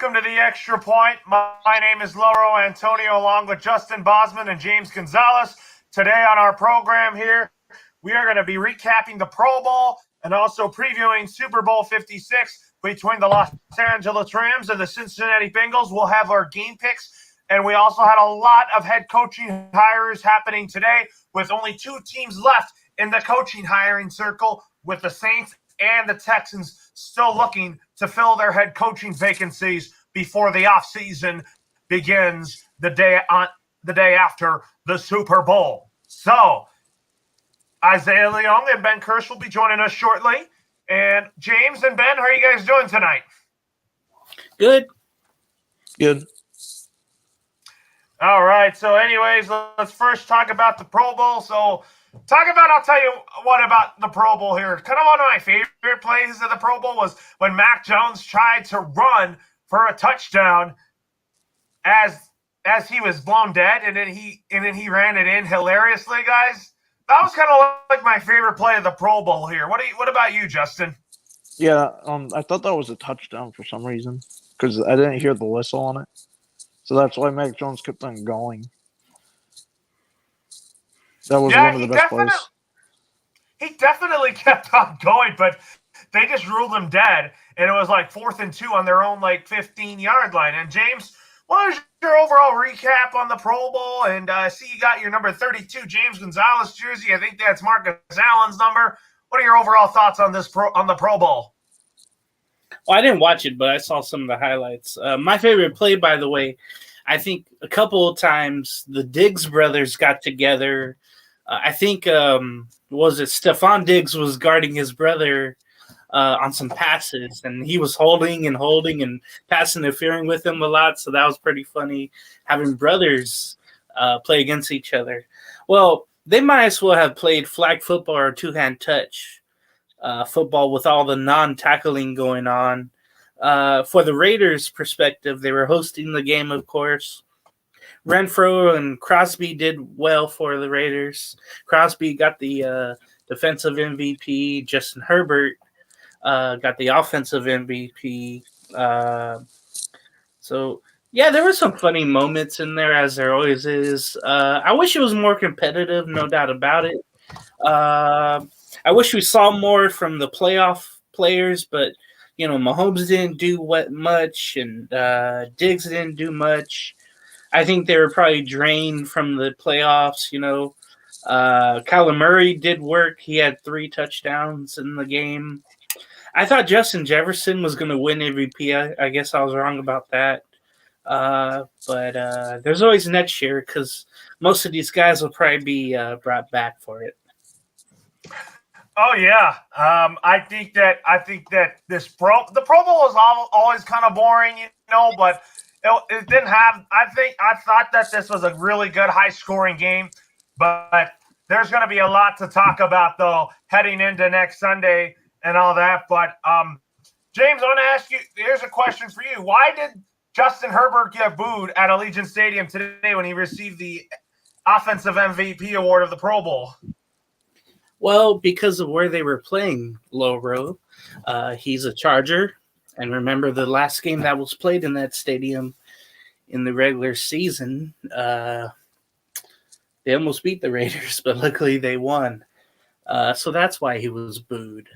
welcome to the Extra Point. My name is Lauro Antonio, along with Justin Bosman and James Gonzalez. Today on our program here, we are going to be recapping the Pro Bowl and also previewing Super Bowl 56 between the Los Angeles Rams and the Cincinnati Bengals. We'll have our game picks, and we also had a lot of head coaching hires happening today with only two teams left in the coaching hiring circle, with the Saints and the Texans still looking to fill their head coaching vacancies before the offseason begins the day after the Super Bowl. So, Isaiah Leong and Ben Kirsch will be joining us shortly. And James and Ben, how are you guys doing tonight? Good. All right. So, anyways, let's first talk about the Pro Bowl. I'll tell you what about the Pro Bowl here. Kind of one of my favorite plays of the Pro Bowl was when Mac Jones tried to run for a touchdown as he was blown dead, and then he ran it in hilariously, guys. That was kind of like my favorite play of the Pro Bowl here. What about you, Justin? Yeah, I thought that was a touchdown for some reason because I didn't hear the whistle on it. So that's why Mac Jones kept on going. That was one of the best plays. He definitely kept on going, but they just ruled him dead, and it was like 4th and 2 on their own 15-yard line. And James, what was your overall recap on the Pro Bowl? And I see you got your number 32 James Gonzalez jersey. I think that's Marcus Allen's number. What are your overall thoughts on the Pro Bowl? Well, I didn't watch it, but I saw some of the highlights. My favorite play, by the way, I think a couple of times the Diggs brothers got together. I think was it Stephon Diggs was guarding his brother on some passes, and he was holding and pass interfering with him a lot. So that was pretty funny having brothers play against each other. Well, they might as well have played flag football or two-hand touch football with all the non-tackling going on. For the Raiders' perspective, they were hosting the game, of course. Renfro and Crosby did well for the Raiders. Crosby got the defensive MVP. Justin Herbert got the offensive MVP. So, yeah, there were some funny moments in there, as there always is. I wish it was more competitive, no doubt about it. I wish we saw more from the playoff players, but, Mahomes didn't do much, and Diggs didn't do much. I think they were probably drained from the playoffs, Kyler Murray did work. He had 3 touchdowns in the game. I thought Justin Jefferson was going to win MVP. I guess I was wrong about that. But there's always next year because most of these guys will probably be brought back for it. Oh yeah, I think that the Pro Bowl is always kind of boring, but it didn't have. I thought that this was a really good, high-scoring game, but there's going to be a lot to talk about though heading into next Sunday and all that. But James, I want to ask you. Here's a question for you: why did Justin Herbert get booed at Allegiant Stadium today when he received the Offensive MVP award of the Pro Bowl? Well, because of where they were playing, Lauro. He's a Charger. And remember the last game that was played in that stadium in the regular season, they almost beat the Raiders, but luckily they won. So that's why he was booed.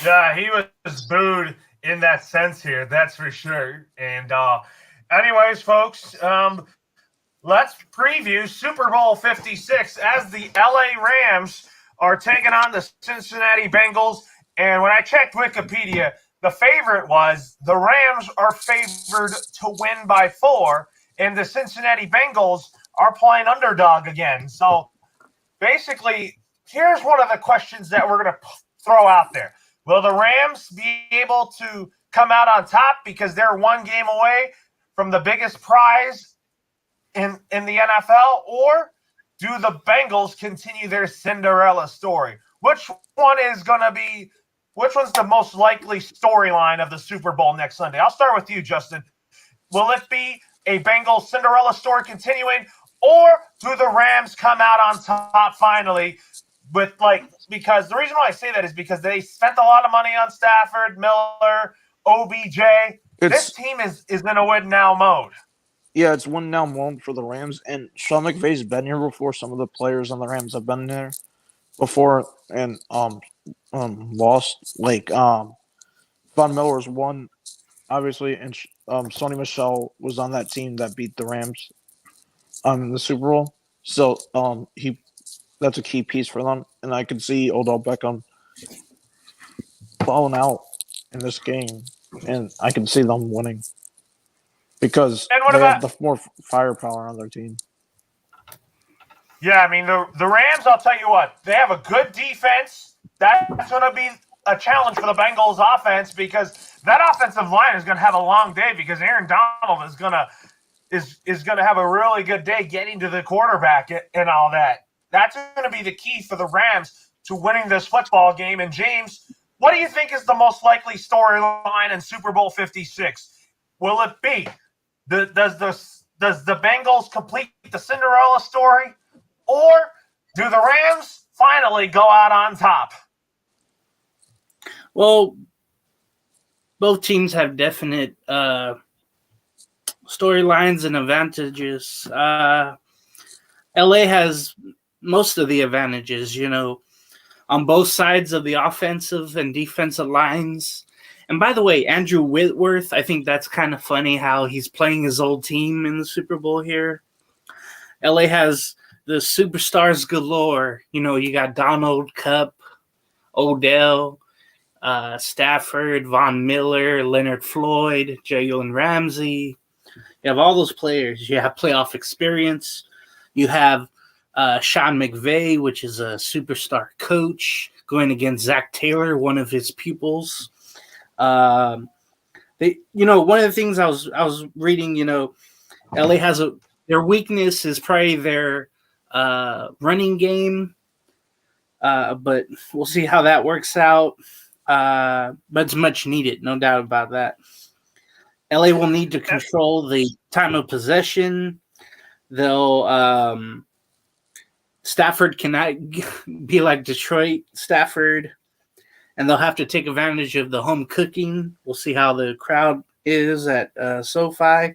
Yeah, he was booed in that sense here, that's for sure. And anyways, folks, let's preview Super Bowl 56 as the LA Rams are taking on the Cincinnati Bengals. And when I checked Wikipedia, the favorite was the Rams are favored to win by 4, and the Cincinnati Bengals are playing underdog again. So basically, here's one of the questions that we're going to throw out there. Will the Rams be able to come out on top because they're one game away from the biggest prize in the NFL, or do the Bengals continue their Cinderella story? Which one's the most likely storyline of the Super Bowl next Sunday? I'll start with you, Justin. Will it be a Bengals Cinderella story continuing, or do the Rams come out on top finally because the reason why I say that is because they spent a lot of money on Stafford, Miller, OBJ. this It's team is in a win now mode. yeah, it's one now one for the Rams, and Sean McVay's been here before. Some of the players on the Rams have been there before and lost. Like Von Miller's won, obviously, and Sonny Michelle was on that team that beat the Rams in the Super Bowl. So he that's a key piece for them, and I can see Odell Beckham falling out in this game, and I can see them winning because And what they about have the more firepower on their team. Yeah, I mean the Rams. I'll tell you what, they have a good defense. That's going to be a challenge for the Bengals offense because that offensive line is going to have a long day because Aaron Donald is going to have a really good day getting to the quarterback and all that. That's going to be the key for the Rams to winning this football game. And James, what do you think is the most likely storyline in Super Bowl 56? Will it be does the Bengals complete the Cinderella story, or do the Rams finally go out on top? Well, both teams have definite storylines and advantages. LA has most of the advantages, on both sides of the offensive and defensive lines. And by the way, Andrew Whitworth, I think that's kind of funny how he's playing his old team in the Super Bowl here. LA has the superstars galore. You got Donald, Cup, Odell, Stafford, Von Miller, Leonard Floyd, Jalen Ramsey. You have all those players. You have playoff experience. You have Sean McVay, which is a superstar coach, going against Zach Taylor, one of his pupils. One of the things I was reading, LA has their weakness is probably their running game, but we'll see how that works out. But it's much needed, no doubt about that. LA will need to control the time of possession. They'll Stafford cannot be like Detroit Stafford, and they'll have to take advantage of the home cooking. We'll see how the crowd is at SoFi.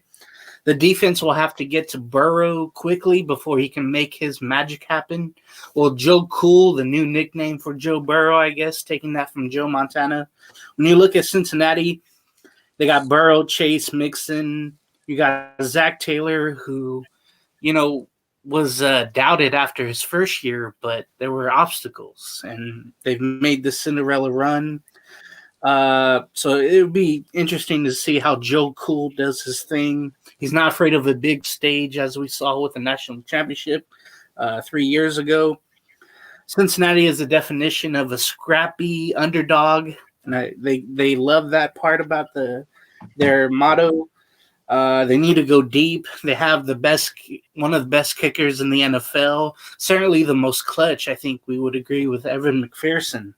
The defense will have to get to Burrow quickly before he can make his magic happen. Well, Joe Cool, the new nickname for Joe Burrow, I guess, taking that from Joe Montana. When you look at Cincinnati, they got Burrow, Chase, Mixon. You got Zach Taylor, who, was doubted after his first year, but there were obstacles, and they've made the Cinderella run. So it would be interesting to see how Joe Cool does his thing. He's not afraid of a big stage, as we saw with the national championship 3 years ago. Cincinnati is the definition of a scrappy underdog, and they love that part about their motto. They need to go deep. They have one of the best kickers in the NFL. Certainly the most clutch. I think we would agree with Evan McPherson.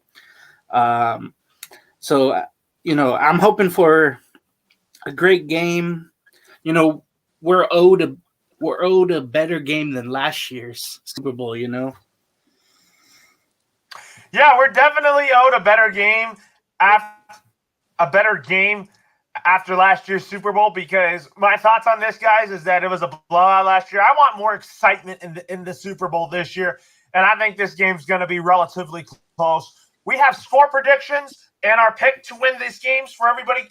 So, I'm hoping for a great game. We're owed a better game than last year's Super Bowl. Yeah, we're definitely owed a better game after last year's Super Bowl, because my thoughts on this, guys, is that it was a blowout last year. I want more excitement in the Super Bowl this year, and I think this game's going to be relatively close. We have score predictions and our pick to win these games for everybody.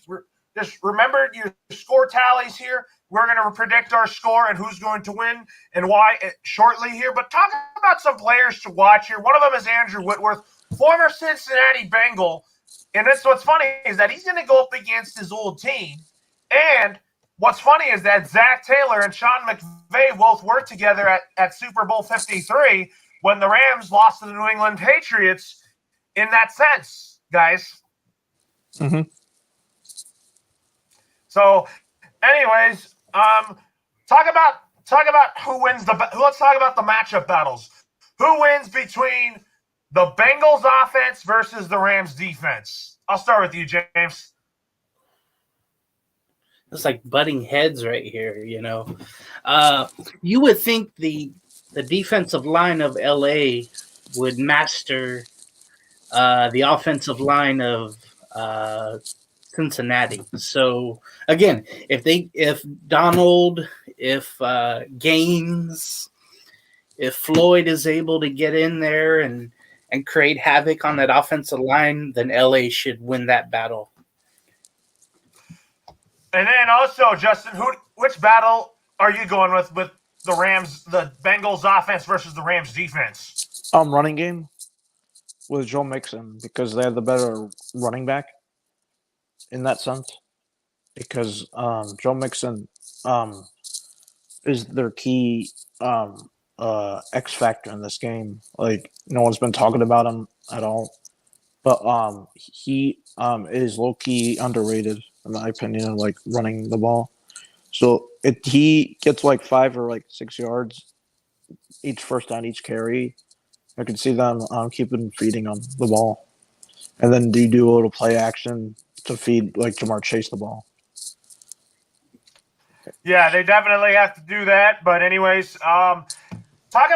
Just remember your score tallies here. We're going to predict our score and who's going to win and why shortly here. But talk about some players to watch here. One of them is Andrew Whitworth, former Cincinnati Bengal. And that's what's funny is that he's going to go up against his old team. And what's funny is that Zach Taylor and Sean McVay both worked together at Super Bowl 53 when the Rams lost to the New England Patriots in that sense, guys. Mm-hmm. So, anyways, talk about who wins let's talk about the matchup battles. Who wins between the Bengals offense versus the Rams defense? I'll start with you, James. It's like butting heads right here, You would think the defensive line of LA would master the offensive line of Cincinnati. So again, if Donald, if Gaines, if Floyd is able to get in there and create havoc on that offensive line, then LA should win that battle. And then also, Justin, which battle are you going with the Rams, the Bengals offense versus the Rams defense? Running game with Joe Mixon because they have the better running back in that sense. Because Joe Mixon is their key X factor in this game. Like no one's been talking about him at all, but he is low key underrated in my opinion, like running the ball. So if he gets like 5 or 6 yards each first down, each carry, I can see them keeping feeding him the ball, and then do a little play action to feed like Jamar Chase the ball. Yeah, they definitely have to do that. But anyways, let's talk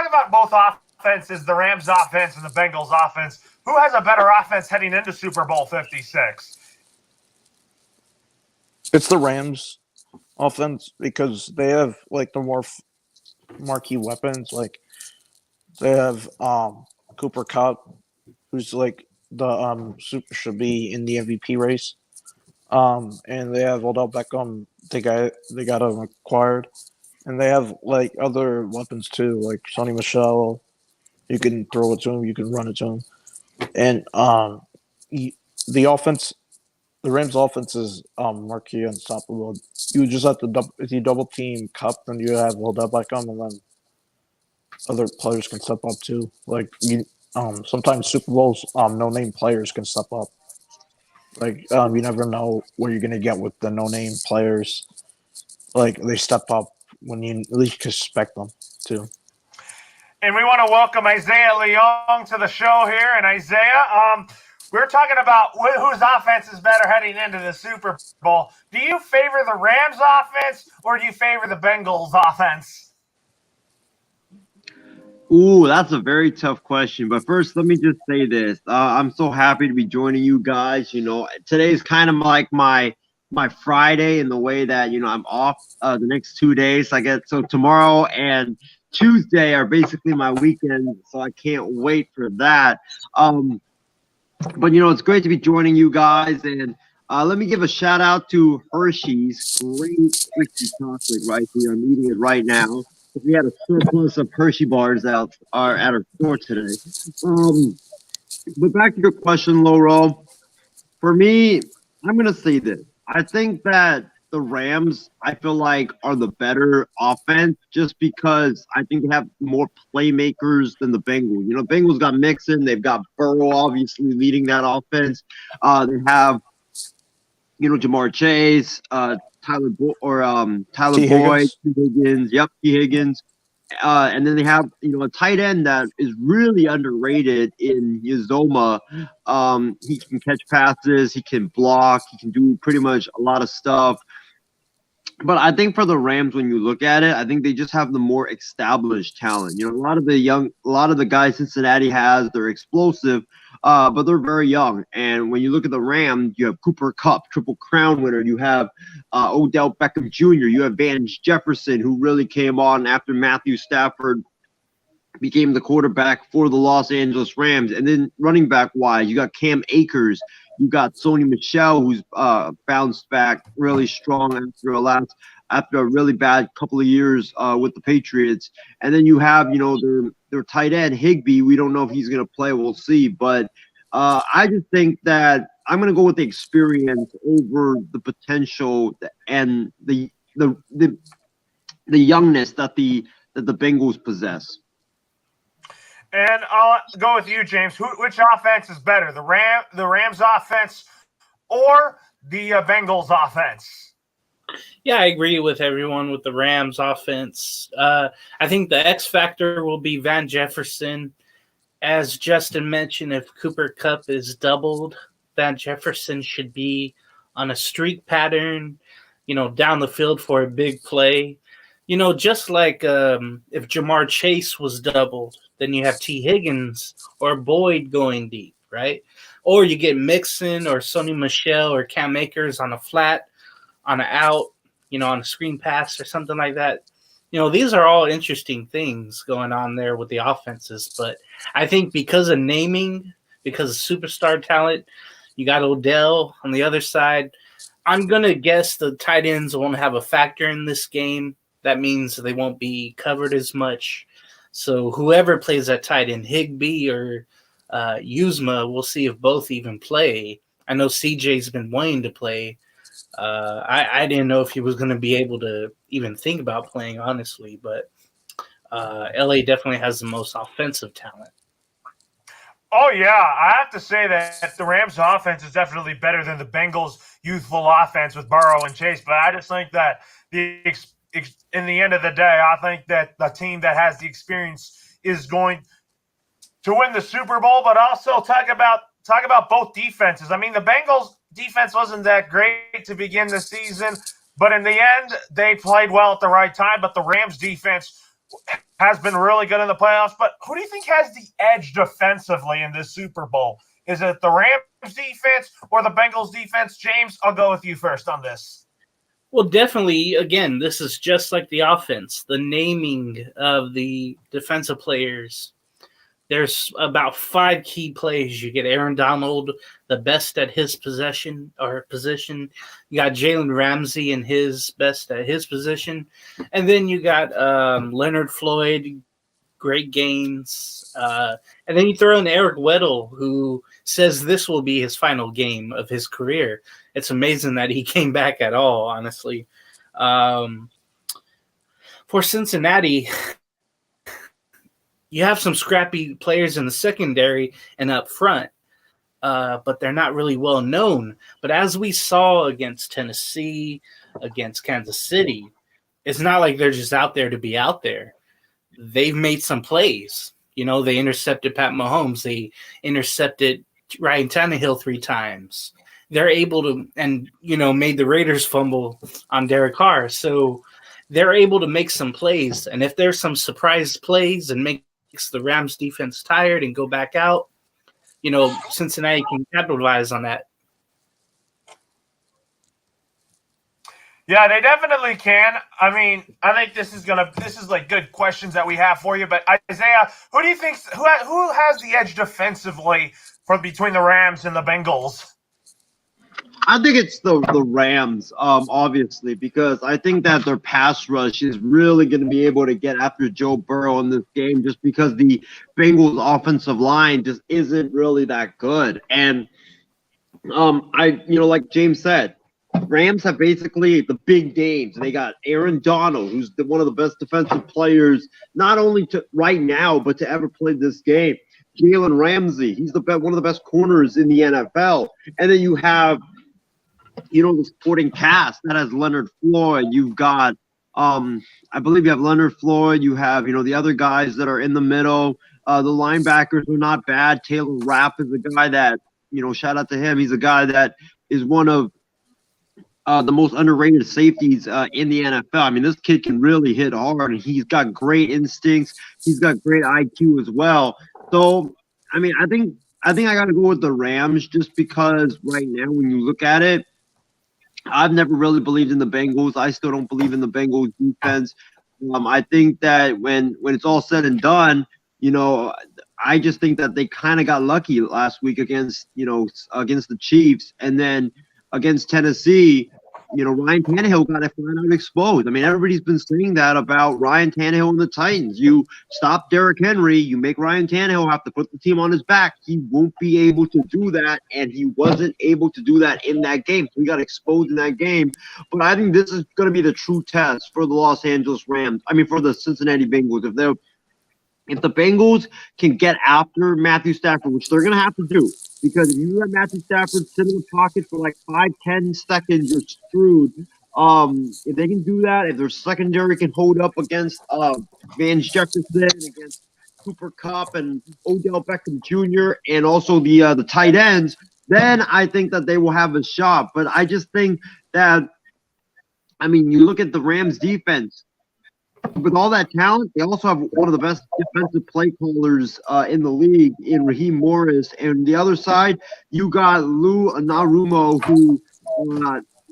about both offenses, the Rams offense and the Bengals offense. Who has a better offense heading into Super Bowl 56? It's the Rams offense because they have like the more marquee weapons. Like they have Cooper Kupp, who's like the should be in the MVP race. And they have Odell Beckham. They got him acquired, and they have like other weapons too, like Sony Michel. You can throw it to him, you can run it to him, and the offense, the Rams' offense is marquee, unstoppable. You just have to if you double team Kupp, then you have Odell Beckham, and then other players can step up too. Like sometimes Super Bowls, no name players can step up. Like you never know what you're gonna get with the no name players. Like they step up when you least expect them to. And we want to welcome Isaiah Leong to the show here. And Isaiah, we're talking about whose offense is better heading into the Super Bowl. Do you favor the Rams offense or do you favor the Bengals offense? Ooh, that's a very tough question. But first, let me just say this. I'm so happy to be joining you guys. You know, today's kind of like my Friday in the way that, you know, I'm off the next 2 days. So tomorrow and Tuesday are basically my weekend. So I can't wait for that. But, you know, it's great to be joining you guys. And let me give a shout out to Hershey's. Great Hershey chocolate right here. I'm eating it right now. We had a surplus of Hershey bars at our store today. But back to your question, Laurel. For me, I'm going to say this. I think that the Rams, I feel like, are the better offense just because I think they have more playmakers than the Bengals. You know, Bengals got Mixon. They've got Burrow, obviously, leading that offense. They have, you know, Jamar Chase, Tyler Boyd, T. Higgins. Yep, T. Higgins. And then they have, you know, a tight end that is really underrated in Uzomah. He can catch passes, he can block, he can do pretty much a lot of stuff. But I think for the Rams, when you look at it, I think they just have the more established talent. You know, a lot of the guys Cincinnati has, they're explosive, but they're very young. And when you look at the Rams, you have Cooper Kupp, Triple Crown winner. You have Odell Beckham Jr. You have Van Jefferson, who really came on after Matthew Stafford became the quarterback for the Los Angeles Rams. And then running back wise, you got Cam Akers. You got Sony Michel, who's bounced back really strong after a really bad couple of years with the Patriots. And then you have, you know, their tight end Higbee. We don't know if he's going to play. We'll see. But I just think that I'm going to go with the experience over the potential and the youngness that the Bengals possess. And I'll go with you, James. Which offense is better, the Rams offense or the Bengals offense? Yeah, I agree with everyone with the Rams offense. I think the X factor will be Van Jefferson. As Justin mentioned, if Cooper Kupp is doubled, Van Jefferson should be on a streak pattern, you know, down the field for a big play. You know, just like if Jamar Chase was doubled, then you have T. Higgins or Boyd going deep. right? Or you get Mixon or Sony Michel or Cam Akers on a flat, on an out, on a screen pass or something like that. These are all interesting things going on there with the offenses. But I think because of naming, because of superstar talent, you got Odell on the other side. I'm going to guess the tight ends won't have a factor in this game. That means they won't be covered as much. So whoever plays that tight end, Higbee or Uzma, we'll see if both even play. I know CJ's been wanting to play. I didn't know if he was going to be able to even think about playing, honestly. But LA definitely has the most offensive talent. Oh, yeah. I have to say that the Rams' offense is definitely better than the Bengals' youthful offense with Burrow and Chase. But I just think that in the end of the day, I think that the team that has the experience is going to win the Super Bowl. But also talk about both defenses. I mean, the Bengals' defense wasn't that great to begin the season, but in the end, they played well at the right time. But the Rams' defense has been really good in the playoffs. But who do you think has the edge defensively in this Super Bowl? Is it the Rams' defense or the Bengals' defense? James, I'll go with you first on this. Well, definitely, again, this is just like the offense. The naming of the defensive players. There's about 5 key plays. You get Aaron Donald, the best at his position. You got Jalen Ramsey and his best at his position. And then you got Leonard Floyd, great gains. And then you throw in Eric Weddle, who says this will be his final game of his career. It's amazing that he came back at all, honestly. For Cincinnati, you have some scrappy players in the secondary and up front, but they're not really well known. But as we saw against Tennessee, against Kansas City, it's not like they're just out there to be out there. They've made some plays. They intercepted Pat Mahomes. They intercepted Ryan Tannehill 3 times. They're able to, and, made the Raiders fumble on Derek Carr. So they're able to make some plays. And if there's some surprise plays and makes the Rams defense tired and go back out, Cincinnati can capitalize on that. Yeah, they definitely can. I mean, I think this is like good questions that we have for you. But Isaiah, who do you think who has the edge defensively between the Rams and the Bengals? I think it's the Rams, obviously, because I think that their pass rush is really going to be able to get after Joe Burrow in this game, just because the Bengals' offensive line just isn't really that good. And like James said, Rams have basically the big names. They got Aaron Donald, who's one of the best defensive players, not only to right now, but to ever play this game. Jalen Ramsey, he's one of the best corners in the NFL. And then you have the supporting cast that has Leonard Floyd. You've got, I believe you have Leonard Floyd. You have, the other guys that are in the middle. The linebackers are not bad. Taylor Rapp is a guy that, shout out to him. He's a guy that is one of the most underrated safeties in the NFL. I mean, this kid can really hit hard, and he's got great instincts. He's got great IQ as well. So, I mean, I think I got to go with the Rams just because right now when you look at it, I've never really believed in the Bengals. I still don't believe in the Bengals defense. I think that when it's all said and done, I just think that they kind of got lucky last week against the Chiefs, and then against Tennessee, Ryan Tannehill got flat out exposed. I mean, everybody's been saying that about Ryan Tannehill and the Titans. You stop Derrick Henry, you make Ryan Tannehill have to put the team on his back. He won't be able to do that, and he wasn't able to do that in that game. So he got exposed in that game. But I think this is going to be the true test for the Los Angeles Rams. I mean, for the Cincinnati Bengals. If the Bengals can get after Matthew Stafford, which they're going to have to do, because if you let Matthew Stafford sit in the pocket for like 5-10 seconds, you're screwed. If they can do that, if their secondary can hold up against Van Jefferson, against Cooper Kupp and Odell Beckham Jr., and also the tight ends, then I think that they will have a shot. But I just think that, I mean, you look at the Rams defense. with all that talent, they also have one of the best defensive play callers in the league in Raheem Morris. And the other side, you got Lou Anarumo, who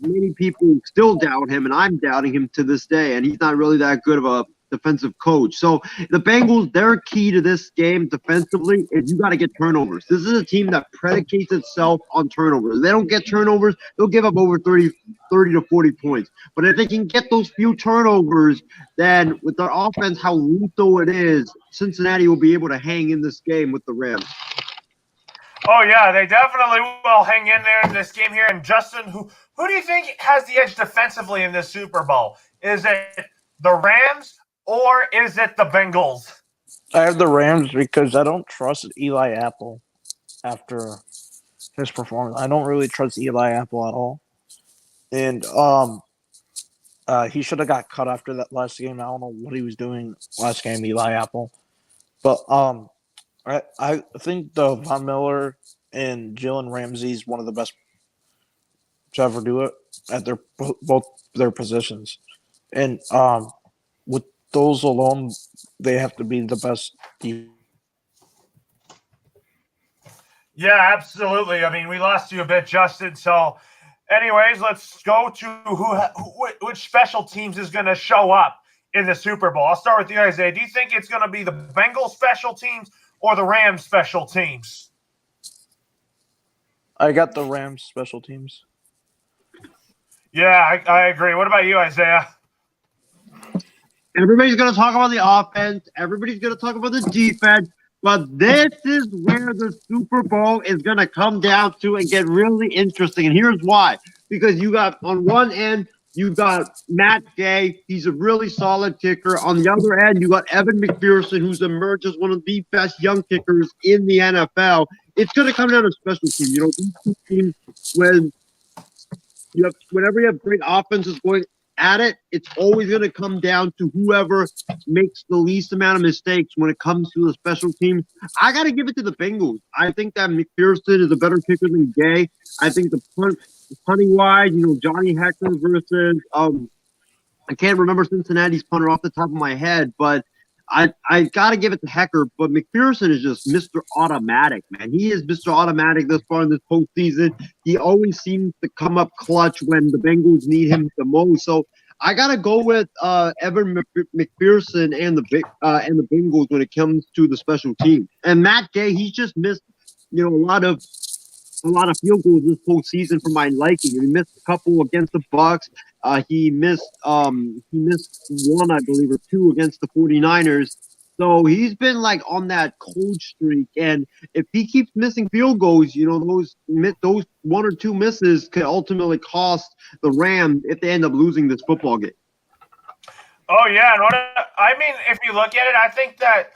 many people still doubt him, and I'm doubting him to this day. And he's not really that good of a defensive coach. So the Bengals, their key to this game defensively is you got to get turnovers. This is a team that predicates itself on turnovers. If they don't get turnovers, they'll give up over 30 to 40 points. But if they can get those few turnovers, then with their offense, how lethal it is, Cincinnati will be able to hang in this game with the Rams. Oh yeah, they definitely will hang in there in this game here. And Justin, who do you think has the edge defensively in this Super Bowl? Is it the Rams or is it the Bengals? I have the Rams because I don't trust Eli Apple after his performance. I don't really trust Eli Apple at all. And he should have got cut after that last game. I don't know what he was doing last game, Eli Apple. But I think the Von Miller and Jalen Ramsey is one of the best to ever do it at both their positions. And with those alone, they have to be the best team. Yeah, absolutely. I mean, we lost you a bit, Justin. So, anyways, let's go to which special teams is going to show up in the Super Bowl. I'll start with you, Isaiah. Do you think it's going to be the Bengals special teams or the Rams special teams? I got the Rams special teams. Yeah, I agree. What about you, Isaiah? Everybody's going to talk about the offense. Everybody's going to talk about the defense. But this is where the Super Bowl is going to come down to and get really interesting. And here's why. Because you got, on one end, you got Matt Gay. He's a really solid kicker. On the other end, you got Evan McPherson, who's emerged as one of the best young kickers in the NFL. It's going to come down to special teams. You know, these two teams, whenever you have great offenses going at it, it's always going to come down to whoever makes the least amount of mistakes when it comes to the special teams. I got to give it to the Bengals. I think that McPherson is a better kicker than Gay. I think the punting wise, you know, Johnny Hecker versus I can't remember Cincinnati's punter off the top of my head, but I got to give it to Hecker. But McPherson is just Mr. Automatic, man. He is Mr. Automatic this far in this postseason. He always seems to come up clutch when the Bengals need him the most. So I got to go with Evan McPherson and the Bengals when it comes to the special team. And Matt Gay, he's just missed, you know, a lot of field goals this postseason for my liking. He missed a couple against the Bucks. He missed one, I believe, or two against the 49ers. So he's been like on that cold streak. And if he keeps missing field goals, you know, those one or two misses could ultimately cost the Rams if they end up losing this football game. Oh, yeah. I mean, if you look at it, I think that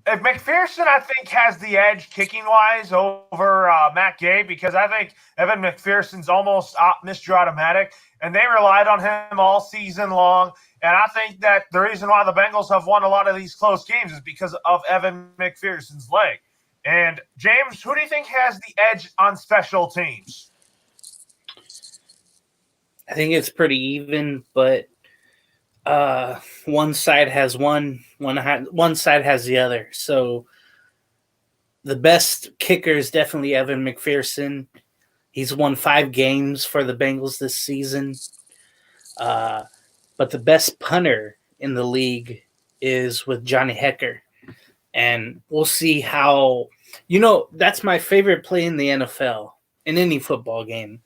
if McPherson, I think, has the edge kicking-wise over Matt Gay, because I think Evan McPherson's almost Mr. Automatic, and they relied on him all season long. And I think that the reason why the Bengals have won a lot of these close games is because of Evan McPherson's leg. And, James, who do you think has the edge on special teams? I think it's pretty even, but one side has one side has the other. So the best kicker is definitely Evan McPherson. He's won 5 games for the Bengals this season. But the best punter in the league is with Johnny Hecker. And we'll see how, you know, that's my favorite play in the NFL, in any football game,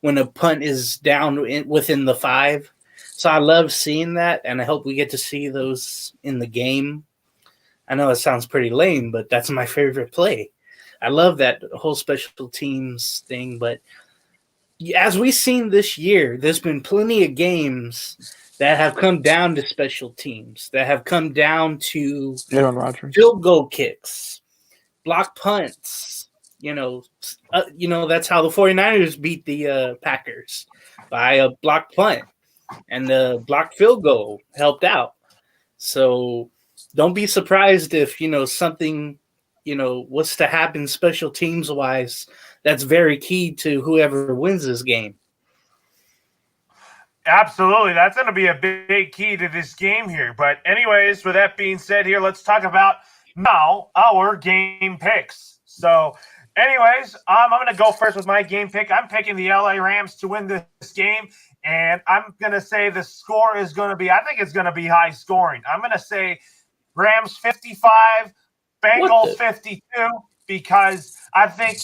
when a punt is down within the 5. So I love seeing that, and I hope we get to see those in the game. I know it sounds pretty lame, but that's my favorite play. I love that whole special teams thing. But as we've seen this year, there's been plenty of games that have come down to special teams, that have come down to Aaron Rodgers, field goal kicks, block punts. You know, that's how the 49ers beat the Packers, by a block punt. And the blocked field goal helped out. So don't be surprised if, you know, something, you know, what's to happen special teams wise. That's very key to whoever wins this game. Absolutely. That's going to be a big key to this game here. But, anyways, with that being said, here, let's talk about now our game picks. So, anyways, I'm going to go first with my game pick. I'm picking the LA Rams to win this game. And I'm going to say the score is going to be, I think it's going to be high scoring. I'm going to say Rams 55, Bengals 52, because I think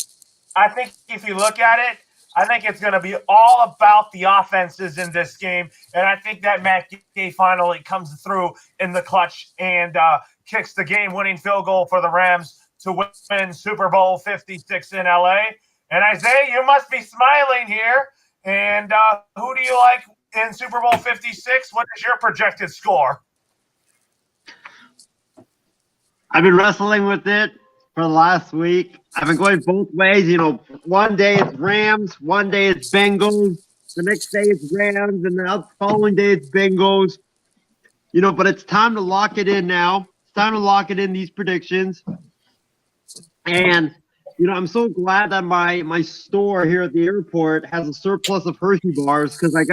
if you look at it, I think it's going to be all about the offenses in this game. And I think that Matt Gay finally comes through in the clutch and kicks the game-winning field goal for the Rams to win Super Bowl 56 in LA. And Isaiah, you must be smiling here. And who do you like in Super Bowl 56? What is your projected score? I've been wrestling with it for the last week. I've been going both ways. You know, one day it's Rams, one day it's Bengals, the next day it's Rams, and the following day it's Bengals. You know, but it's time to lock it in now. It's time to lock it in, these predictions. And, you know, I'm so glad that my store here at the airport has a surplus of Hershey bars, because I'm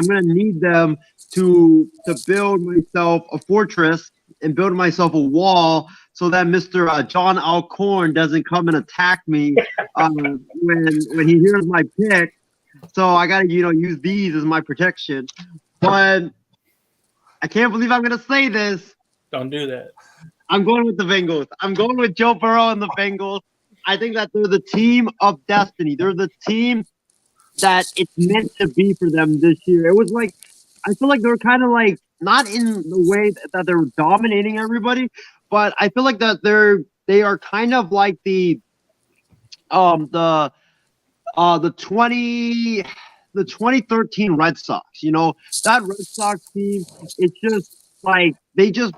gonna need them to build myself a fortress and build myself a wall, so that Mr. John Alcorn doesn't come and attack me when he hears my pick. So I got to, use these as my protection. But I can't believe I'm going to say this. Don't do that. I'm going with the Bengals. I'm going with Joe Burrow and the Bengals. I think that they're the team of destiny. They're the team that it's meant to be for them this year. It was like, I feel like they're kind of like, not in the way that they're dominating everybody, but I feel like that they are kind of like the 2013 Red Sox. You know, that Red Sox team, it's just like the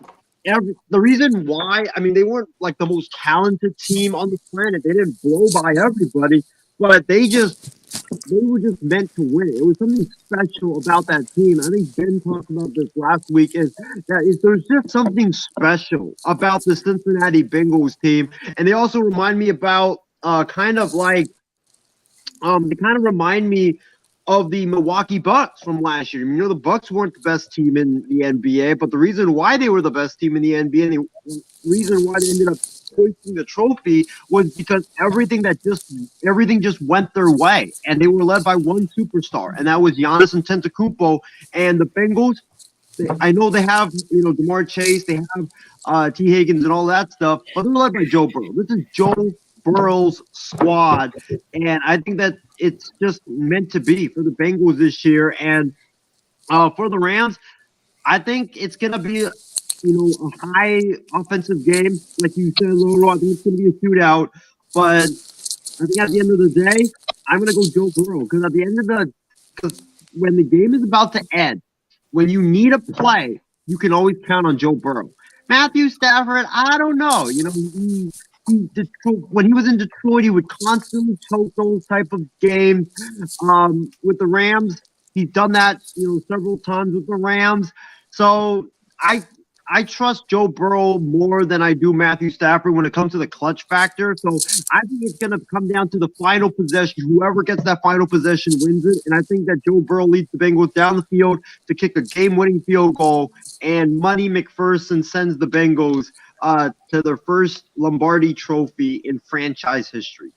reason why, I mean, they weren't like the most talented team on the planet. They didn't blow by everybody, but they were just meant to win. It was something special about that team. I think Ben talked about this last week, there's just something special about the Cincinnati Bengals team. And they also remind me about they kind of remind me of the Milwaukee Bucks from last year. You know, the Bucks weren't the best team in the NBA, but the reason why they were the best team in the NBA and the reason why they ended up hoisting the trophy was because everything just went their way, and they were led by one superstar, and that was Giannis Antetokounmpo. And the Bengals, I know they have DeMar Chase, they have T. Higgins and all that stuff, but they're led by Joe Burrow. This is Joe Burrow's squad, and I think that it's just meant to be for the Bengals this year. And for the Rams, I think it's gonna be a high offensive game, like you said, Lolo. I think it's going to be a shootout. But I think at the end of the day, I'm going to go Joe Burrow, because when the game is about to end, when you need a play, you can always count on Joe Burrow. Matthew Stafford, I don't know. When he was in Detroit, he would constantly choke those type of games. With the Rams, he's done that, several times with the Rams. So I trust Joe Burrow more than I do Matthew Stafford when it comes to the clutch factor. So I think it's going to come down to the final possession. Whoever gets that final possession wins it. And I think that Joe Burrow leads the Bengals down the field to kick a game-winning field goal, and Money McPherson sends the Bengals to their first Lombardi trophy in franchise history.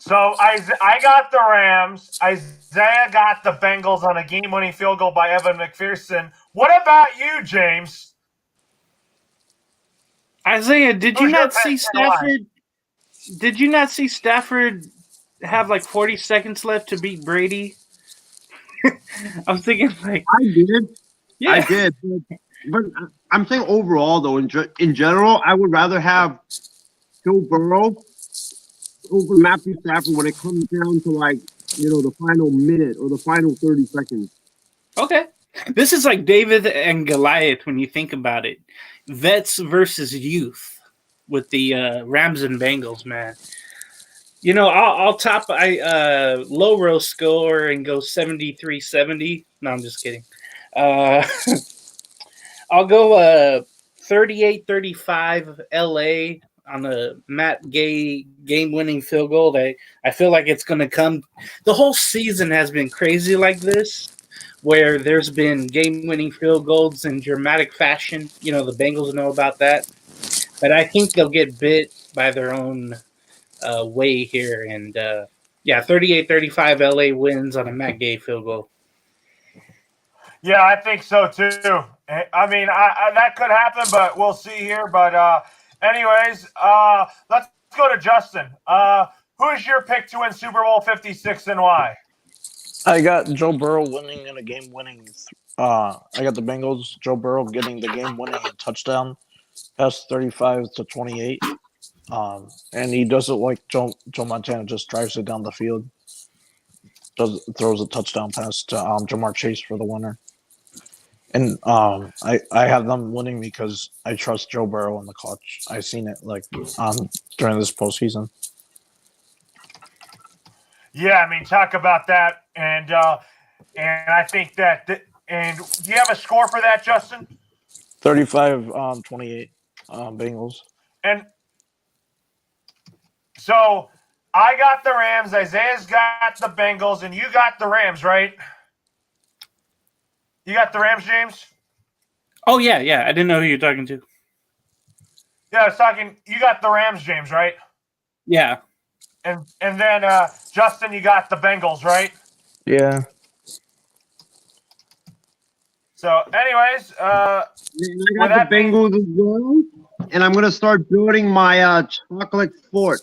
So I got the Rams. Isaiah got the Bengals on a game-winning field goal by Evan McPherson. What about you, James? Isaiah, did you not see Stafford? Did you not see Stafford have like 40 seconds left to beat Brady? I'm thinking like I did. Yeah. I did. But I'm saying overall, though, in general, I would rather have Joe Burrow over Matthew Stafford when it comes down to the final minute or the final 30 seconds. Okay. This is like David and Goliath when you think about it. Vets versus youth with the Rams and Bengals, man. I'll top low row score and go 73-70. No, I'm just kidding. I'll go 38-35 LA on a Matt Gay game-winning field goal. That I feel like it's going to come. The whole season has been crazy like this. where there's been game-winning field goals in dramatic fashion. You know, the Bengals know about that. But I think they'll get bit by their own way here. And, 38-35 LA wins on a Matt Gay field goal. Yeah, I think so too. I mean, that could happen, but we'll see here. But anyways, let's go to Justin. Who's your pick to win Super Bowl 56 and why? I got Joe Burrow winning in a game-winning. I got the Bengals. Joe Burrow getting the game-winning touchdown, pass 35-28. And he does it like Joe Montana, just drives it down the field. Throws a touchdown pass to Jamar Chase for the winner. And I have them winning because I trust Joe Burrow in the clutch. I've seen it during this postseason. Yeah, I mean, talk about that, and I think that. And do you have a score for that, Justin? 35-28, Bengals. And so I got the Rams. Isaiah's got the Bengals, and you got the Rams, right? You got the Rams, James? Oh, yeah. I didn't know who you're talking to. Yeah, I was talking. You got the Rams, James, right? Yeah. And then Justin, you got the Bengals, right? Yeah. So, anyways, I got the Bengals as well, and I'm gonna start building my chocolate fort.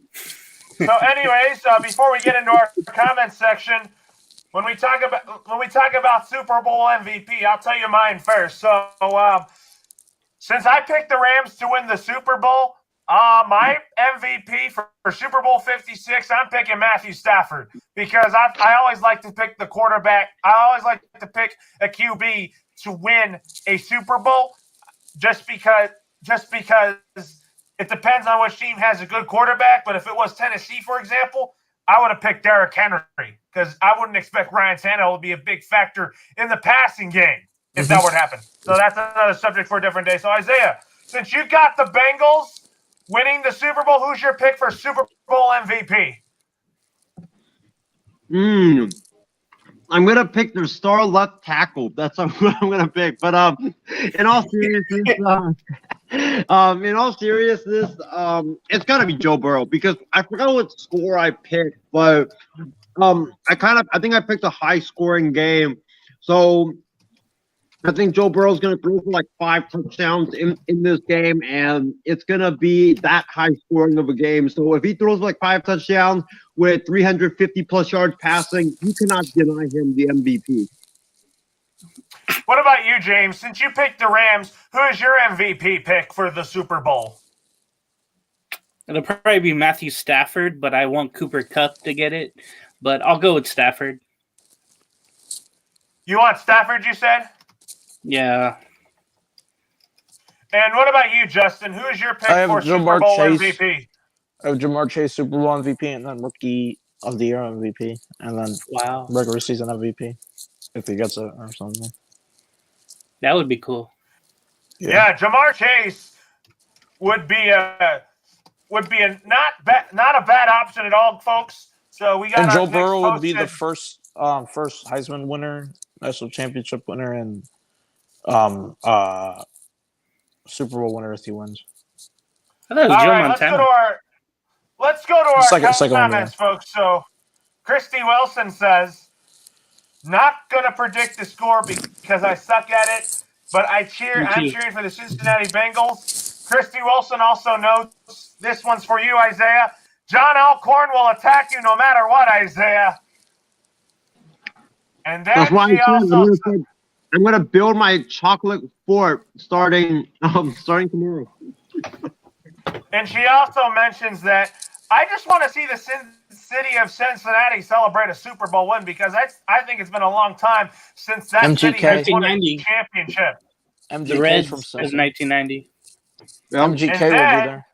So, anyways, before we get into our comment section, when we talk about Super Bowl MVP, I'll tell you mine first. So, since I picked the Rams to win the Super Bowl, my MVP for Super Bowl 56, I'm picking Matthew Stafford because I always like to pick the quarterback. I always like to pick a QB to win a Super Bowl just because it depends on which team has a good quarterback. But if it was Tennessee, for example, I would have picked Derrick Henry because I wouldn't expect Ryan Tannehill to be a big factor in the passing game if that would happen. So that's another subject for a different day. So, Isaiah, since you got the Bengals winning the Super Bowl, who's your pick for Super Bowl MVP? I'm gonna pick their star left tackle. That's what I'm gonna pick. But in all seriousness, it's gotta be Joe Burrow because I forgot what score I picked, but I think I picked a high scoring game. So I think Joe Burrow's going to throw for like 5 touchdowns in this game, and it's going to be that high scoring of a game. So if he throws like 5 touchdowns with 350-plus yards passing, you cannot deny him the MVP. What about you, James? Since you picked the Rams, who is your MVP pick for the Super Bowl? It'll probably be Matthew Stafford, but I want Cooper Kupp to get it. But I'll go with Stafford. You want Stafford, you said? Yeah. And what about you, Justin? Who is your pick I have for Super Jamar Bowl Chase. MVP? I have Jamar Chase, Super Bowl MVP, and then Rookie of the Year MVP, and then regular season MVP if he gets it or something. That would be cool. Yeah, Jamar Chase would be a not a bad option at all, folks. So we got And our Joe picks Burrow would be the posted. first Heisman winner, national championship winner, and Super Bowl winner if he wins. I thought it was All Joe right, Montana. let's go to our Second one, comments, folks. So Christy Wilson says, not going to predict the score because I suck at it, but I'm cheering for the Cincinnati Bengals. Christy Wilson also notes, this one's for you, Isaiah. John Alcorn will attack you no matter what, Isaiah. And then That's why she also I'm gonna build my chocolate fort starting tomorrow. And she also mentions that I just want to see the city of Cincinnati celebrate a Super Bowl win because I think it's been a long time since that city has won a championship. The Reds was 1990. MGK will be there.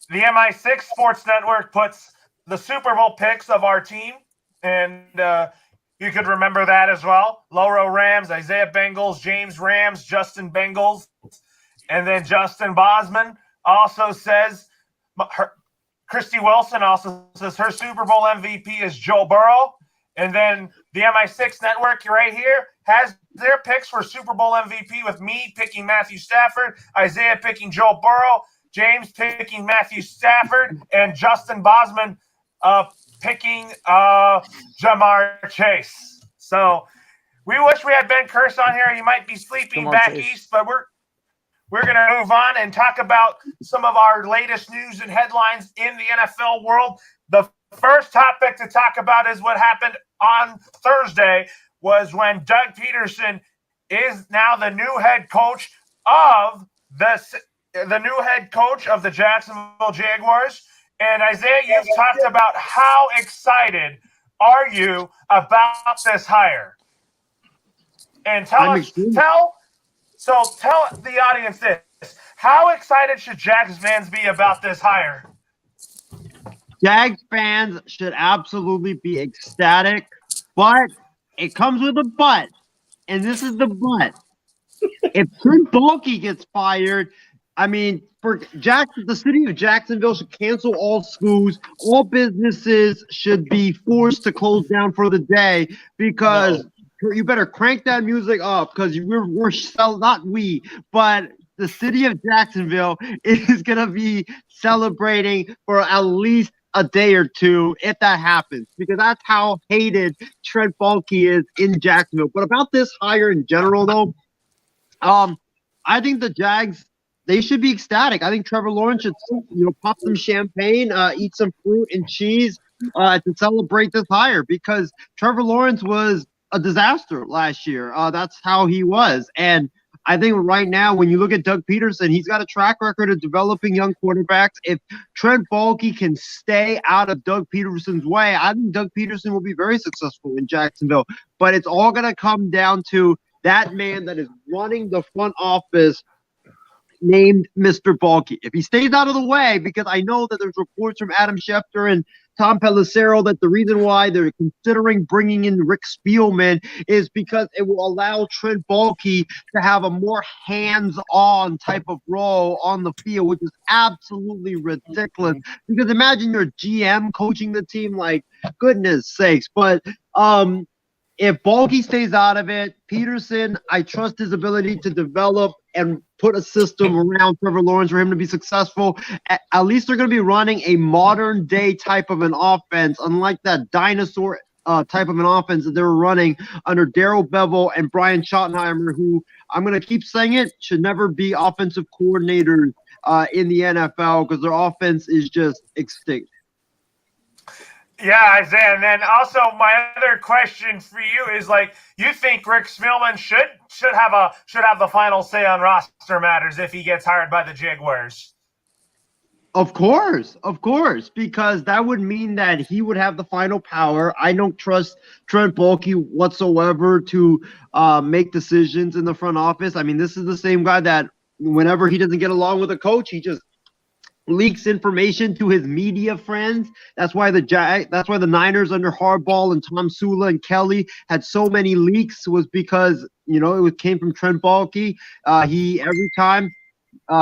The MI6 Sports Network puts the Super Bowl picks of our team, and you could remember that as well. Lauro Rams, Isaiah Bengals, James Rams, Justin Bengals, and then Justin Bosman also says Christy Wilson also says her Super Bowl MVP is Joe Burrow, And then the MI6 network right here has their picks for Super Bowl MVP with me picking Matthew Stafford, Isaiah picking Joe Burrow, James picking Matthew Stafford, and Justin Bosman picking Jamar Chase. So we wish we had Ben Kearse on here. He might be sleeping Jamar back Chase. east, but we're going to move on and talk about some of our latest news and headlines in the NFL world. The first topic to talk about is what happened on Thursday was when Doug Peterson is now the new head coach of the new head coach of the Jacksonville Jaguars. And Isaiah, you've talked about how excited are you about this hire? And tell the audience this. How excited should Jags fans be about this hire? Jags fans should absolutely be ecstatic, but it comes with a but, and this is the but. If Trent Baalke gets fired, I mean, the city of Jacksonville should cancel all schools. All businesses should be forced to close down for the day because you better crank that music up because but the city of Jacksonville is going to be celebrating for at least a day or two if that happens, because that's how hated Trent Baalke is in Jacksonville. But about this hire in general, though, I think the Jags, they should be ecstatic. I think Trevor Lawrence should, pop some champagne, eat some fruit and cheese to celebrate this hire, because Trevor Lawrence was a disaster last year. That's how he was. And I think right now, when you look at Doug Peterson, he's got a track record of developing young quarterbacks. If Trent Baalke can stay out of Doug Peterson's way, I think Doug Peterson will be very successful in Jacksonville. But it's all going to come down to that man that is running the front office named Mr. Baalke. If he stays out of the way, because I know that there's reports from Adam Schefter and Tom Pelissero that the reason why they're considering bringing in Rick Spielman is because it will allow Trent Baalke to have a more hands-on type of role on the field, which is absolutely ridiculous. Because imagine you're a GM coaching the team, like, goodness sakes. But if Baalke stays out of it, Peterson, I trust his ability to develop and put a system around Trevor Lawrence for him to be successful. At least they're going to be running a modern day type of an offense, unlike that dinosaur type of an offense that they were running under Darrell Bevell and Brian Schottenheimer, who, I'm going to keep saying it, should never be offensive coordinators in the NFL because their offense is just extinct. Yeah, Isaiah. And then also my other question for you is, like, you think Rick Spielman should have the final say on roster matters if he gets hired by the Jaguars? Of course, because that would mean that he would have the final power. I don't trust Trent Baalke whatsoever to make decisions in the front office. I mean, this is the same guy that whenever he doesn't get along with a coach, he just leaks information to his media friends. That's why the Niners under Harbaugh and Tom Sula and Kelly had so many leaks, was because, it came from Trent Baalke. Every time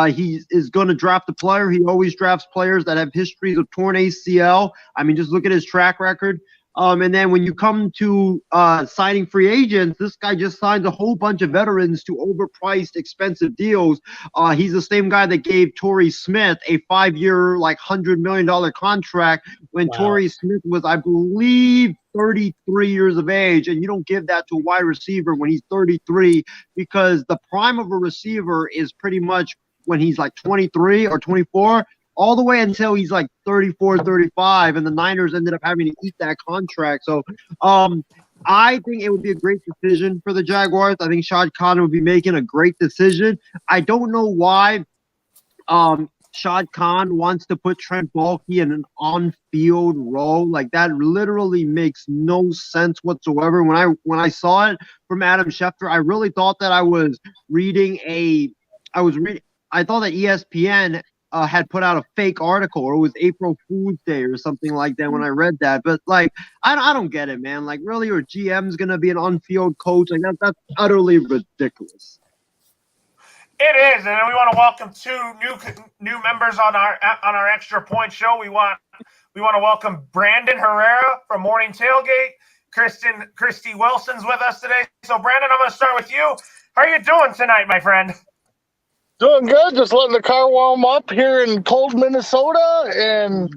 he is going to draft a player, he always drafts players that have histories of torn ACL. I mean, just look at his track record. And then when you come to signing free agents, this guy just signs a whole bunch of veterans to overpriced, expensive deals. He's the same guy that gave Torrey Smith a 5-year, $100 million contract when Torrey Smith was, I believe, 33 years of age. And you don't give that to a wide receiver when he's 33, because the prime of a receiver is pretty much when he's 23 or 24. All the way until he's 34, 35, and the Niners ended up having to eat that contract. So I think it would be a great decision for the Jaguars. I think Shad Khan would be making a great decision. I don't know why Shad Khan wants to put Trent Baalke in an on-field role. That literally makes no sense whatsoever. When I saw it from Adam Schefter, I really thought that I was reading I thought that ESPN had put out a fake article, or it was April Fool's Day or something like that when I read that. But I don't get it, man. Really, your GM's gonna be an on-field coach? That's utterly ridiculous. It is, and we want to welcome 2 new members on our Extra Point show. We want to welcome Brandon Herrera from Morning Tailgate, Christy Wilson's with us today. So, Brandon, I'm going to start with you. How are you doing tonight, my friend? Doing good. Just letting the car warm up here in cold Minnesota, and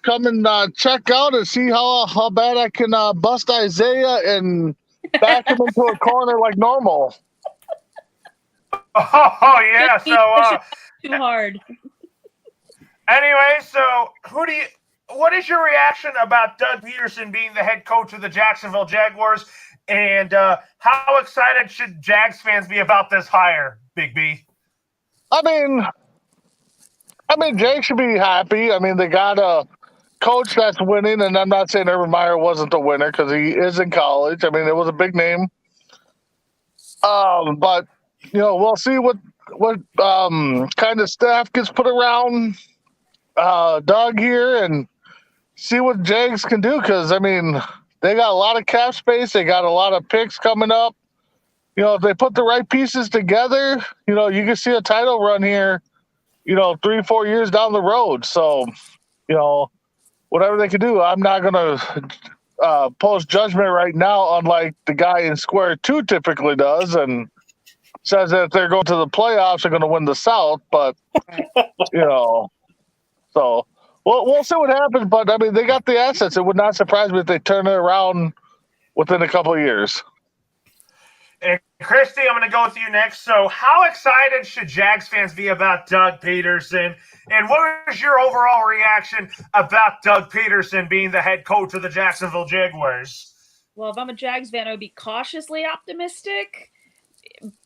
come and check out and see how bad I can bust Isaiah and back him into a corner like normal. Oh yeah. So, too hard. Anyway, so what is your reaction about Doug Peterson being the head coach of the Jacksonville Jaguars, and how excited should Jags fans be about this hire, Big B? I mean, Jake should be happy. I mean, they got a coach that's winning, and I'm not saying Urban Meyer wasn't the winner because he is in college. I mean, it was a big name. But we'll see what kind of staff gets put around Doug here, and see what Jags can do, because I mean, they got a lot of cap space. They got a lot of picks coming up. If they put the right pieces together, you can see a title run here, 3-4 years down the road. So, whatever they can do, I'm not going to post judgment right now, unlike the guy in Square 2 typically does, and says that if they're going to the playoffs, they're going to win the South. But, so we'll see what happens. But, I mean, they got the assets. It would not surprise me if they turn it around within a couple of years. And Christy, I'm going to go with you next. So, how excited should Jags fans be about Doug Peterson? And what was your overall reaction about Doug Peterson being the head coach of the Jacksonville Jaguars? Well, if I'm a Jags fan, I would be cautiously optimistic.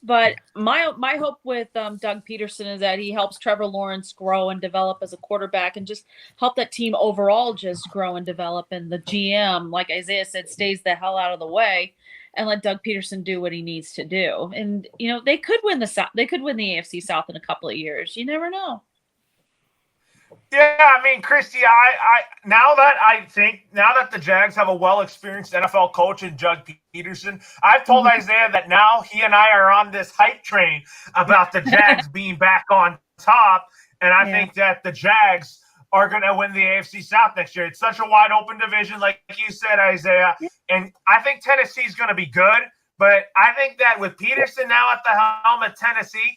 But my hope with Doug Peterson is that he helps Trevor Lawrence grow and develop as a quarterback, and just help that team overall just grow and develop. And the GM, like Isaiah said, stays the hell out of the way and let Doug Peterson do what he needs to do. And, they could win the South. They could win the AFC South in a couple of years. You never know. Yeah, I mean, Christy, now that the Jags have a well-experienced NFL coach in Doug Peterson, I've told Isaiah that now he and I are on this hype train about the Jags being back on top, and I think that the Jags are going to win the AFC South next year. It's such a wide-open division, like you said, Isaiah, and I think Tennessee's going to be good, but I think that with Peterson now at the helm at Tennessee,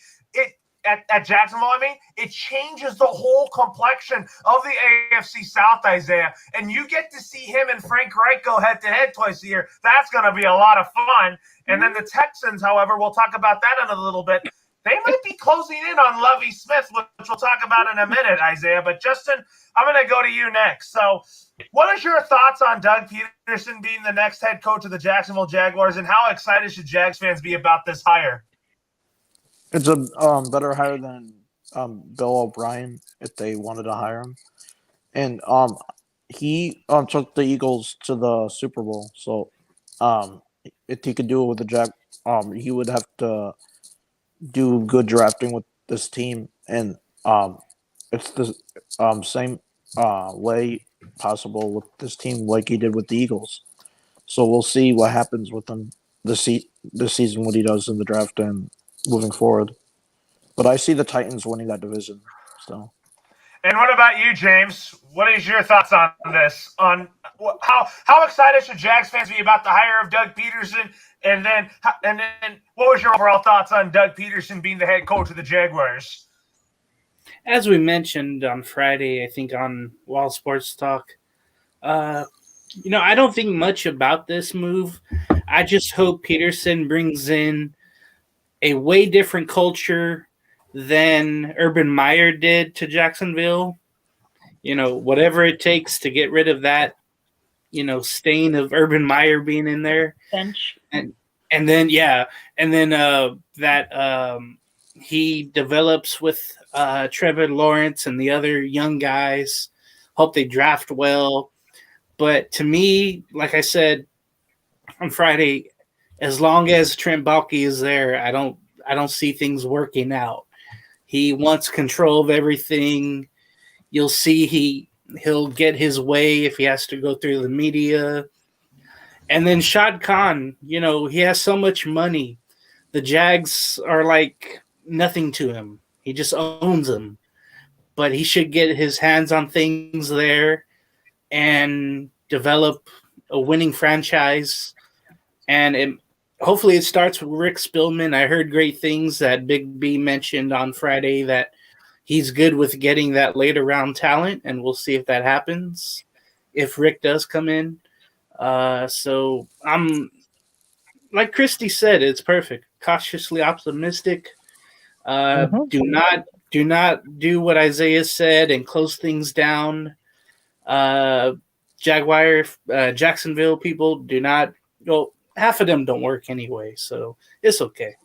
at Jacksonville, it changes the whole complexion of the AFC South, Isaiah. And you get to see him and Frank Reich go head-to-head twice a year. That's going to be a lot of fun. And then the Texans, however, we'll talk about that in a little bit. They might be closing in on Lovie Smith, which we'll talk about in a minute, Isaiah. But, Justin, I'm going to go to you next. So what is your thoughts on Doug Peterson being the next head coach of the Jacksonville Jaguars, and how excited should Jags fans be about this hire? It's a better hire than Bill O'Brien if they wanted to hire him, and he took the Eagles to the Super Bowl. So if he could do it with the Jag, he would have to do good drafting with this team, and it's the same way possible with this team like he did with the Eagles. So we'll see what happens with him this season, what he does in the draft and moving forward. But I see the Titans winning that division. So. And what about you, James? What is your thoughts on this? On how excited should Jags fans be about the hire of Doug Peterson? And then what was your overall thoughts on Doug Peterson being the head coach of the Jaguars? As we mentioned on Friday, I think on Wall Sports Talk, I don't think much about this move. I just hope Peterson brings in a way different culture than Urban Meyer did to Jacksonville. Whatever it takes to get rid of that, stain of Urban Meyer being in there. Bench. And then he develops with Trevor Lawrence and the other young guys. Hope they draft well. But to me, like I said on Friday, as long as Trent Baalke is there, I don't see things working out. He wants control of everything. You'll see he'll get his way if he has to go through the media. And then Shad Khan, he has so much money. The Jags are like nothing to him. He just owns them. But he should get his hands on things there and develop a winning franchise, and hopefully it starts with Rick Spielman. I heard great things that Big B mentioned on Friday, that he's good with getting that later round talent, and we'll see if that happens if Rick does come in. So I'm, like Christy said, it's perfect. Cautiously optimistic. Do not do what Isaiah said and close things down. Jacksonville people do not. Well, half of them don't work anyway, so it's okay.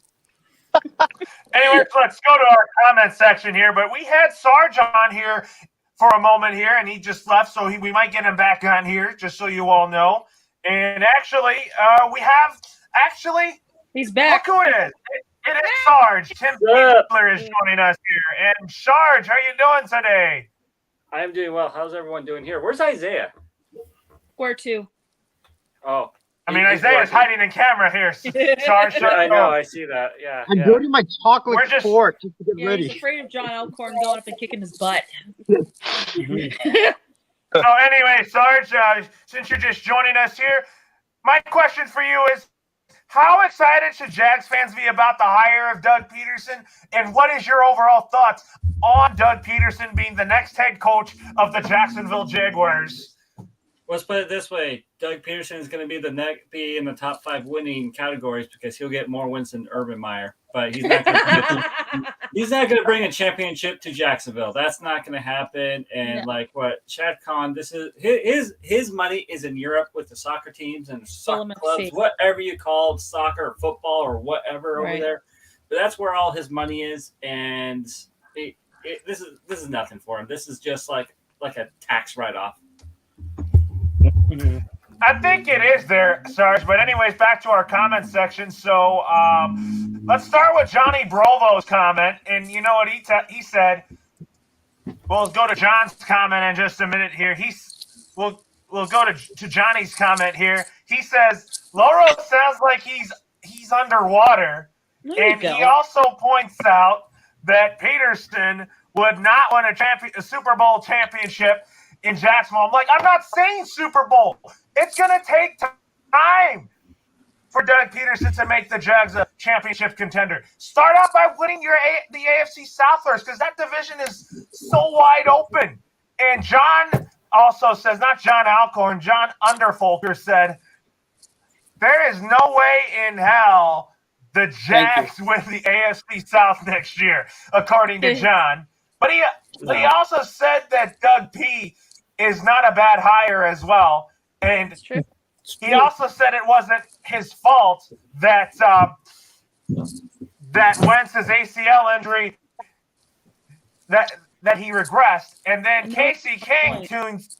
Anyways, let's go to our comment section here. But we had Sarge on here for a moment here, and he just left, so we might get him back on here, just so you all know. And actually, He's back. look who it is. It is Sarge. Tim Fiedler is joining us here. And Sarge, how you doing today? I'm doing well. How's everyone doing here? Where's Isaiah? Square two. Oh, I mean, he's Isaiah's working. hiding in camera here. Sarge, Yeah, I know. I see that. Yeah. I'm yeah. doing my chocolate We're just- sport just to get Yeah, ready. he's afraid of John Alcorn going up and kicking his butt. So anyway, Sarge, since you're just joining us here, my question for you is, how excited should Jags fans be about the hire of Doug Peterson? And what is your overall thoughts on Doug Peterson being the next head coach of the Jacksonville Jaguars? Let's put it this way: Doug Peterson is going to be in the top 5 winning categories because he'll get more wins than Urban Meyer. But he's not going to bring a championship to Jacksonville. That's not going to happen. And No. like what Chad Kahn, this is his money is in Europe with the soccer teams and soccer Solomon clubs, Faith. whatever you call soccer or football or whatever over Right. there. But that's where all his money is, and this is nothing for him. This is just like a tax write-off. I think it is there, Sarge. But anyways, back to our comment section. So let's start with Johnny Brovo's comment. And you know what he said? We'll go to John's comment in just a minute here. We'll go to Johnny's comment here. He says, Loro sounds like he's underwater. There you And go. he also points out that Peterson would not win a Super Bowl championship in Jacksonville. I'm like, I'm not saying Super Bowl. It's going to take time for Doug Peterson to make the Jags a championship contender. Start out by winning the AFC South first, because that division is so wide open. And John also says, not John Alcorn, John Underfolker said, there is no way in hell the Jags win the AFC South next year, according to John. But he also said that Doug P is not a bad hire as well. And That's true. he also said it wasn't his fault that Wentz's ACL injury that he regressed. And then Casey King tunes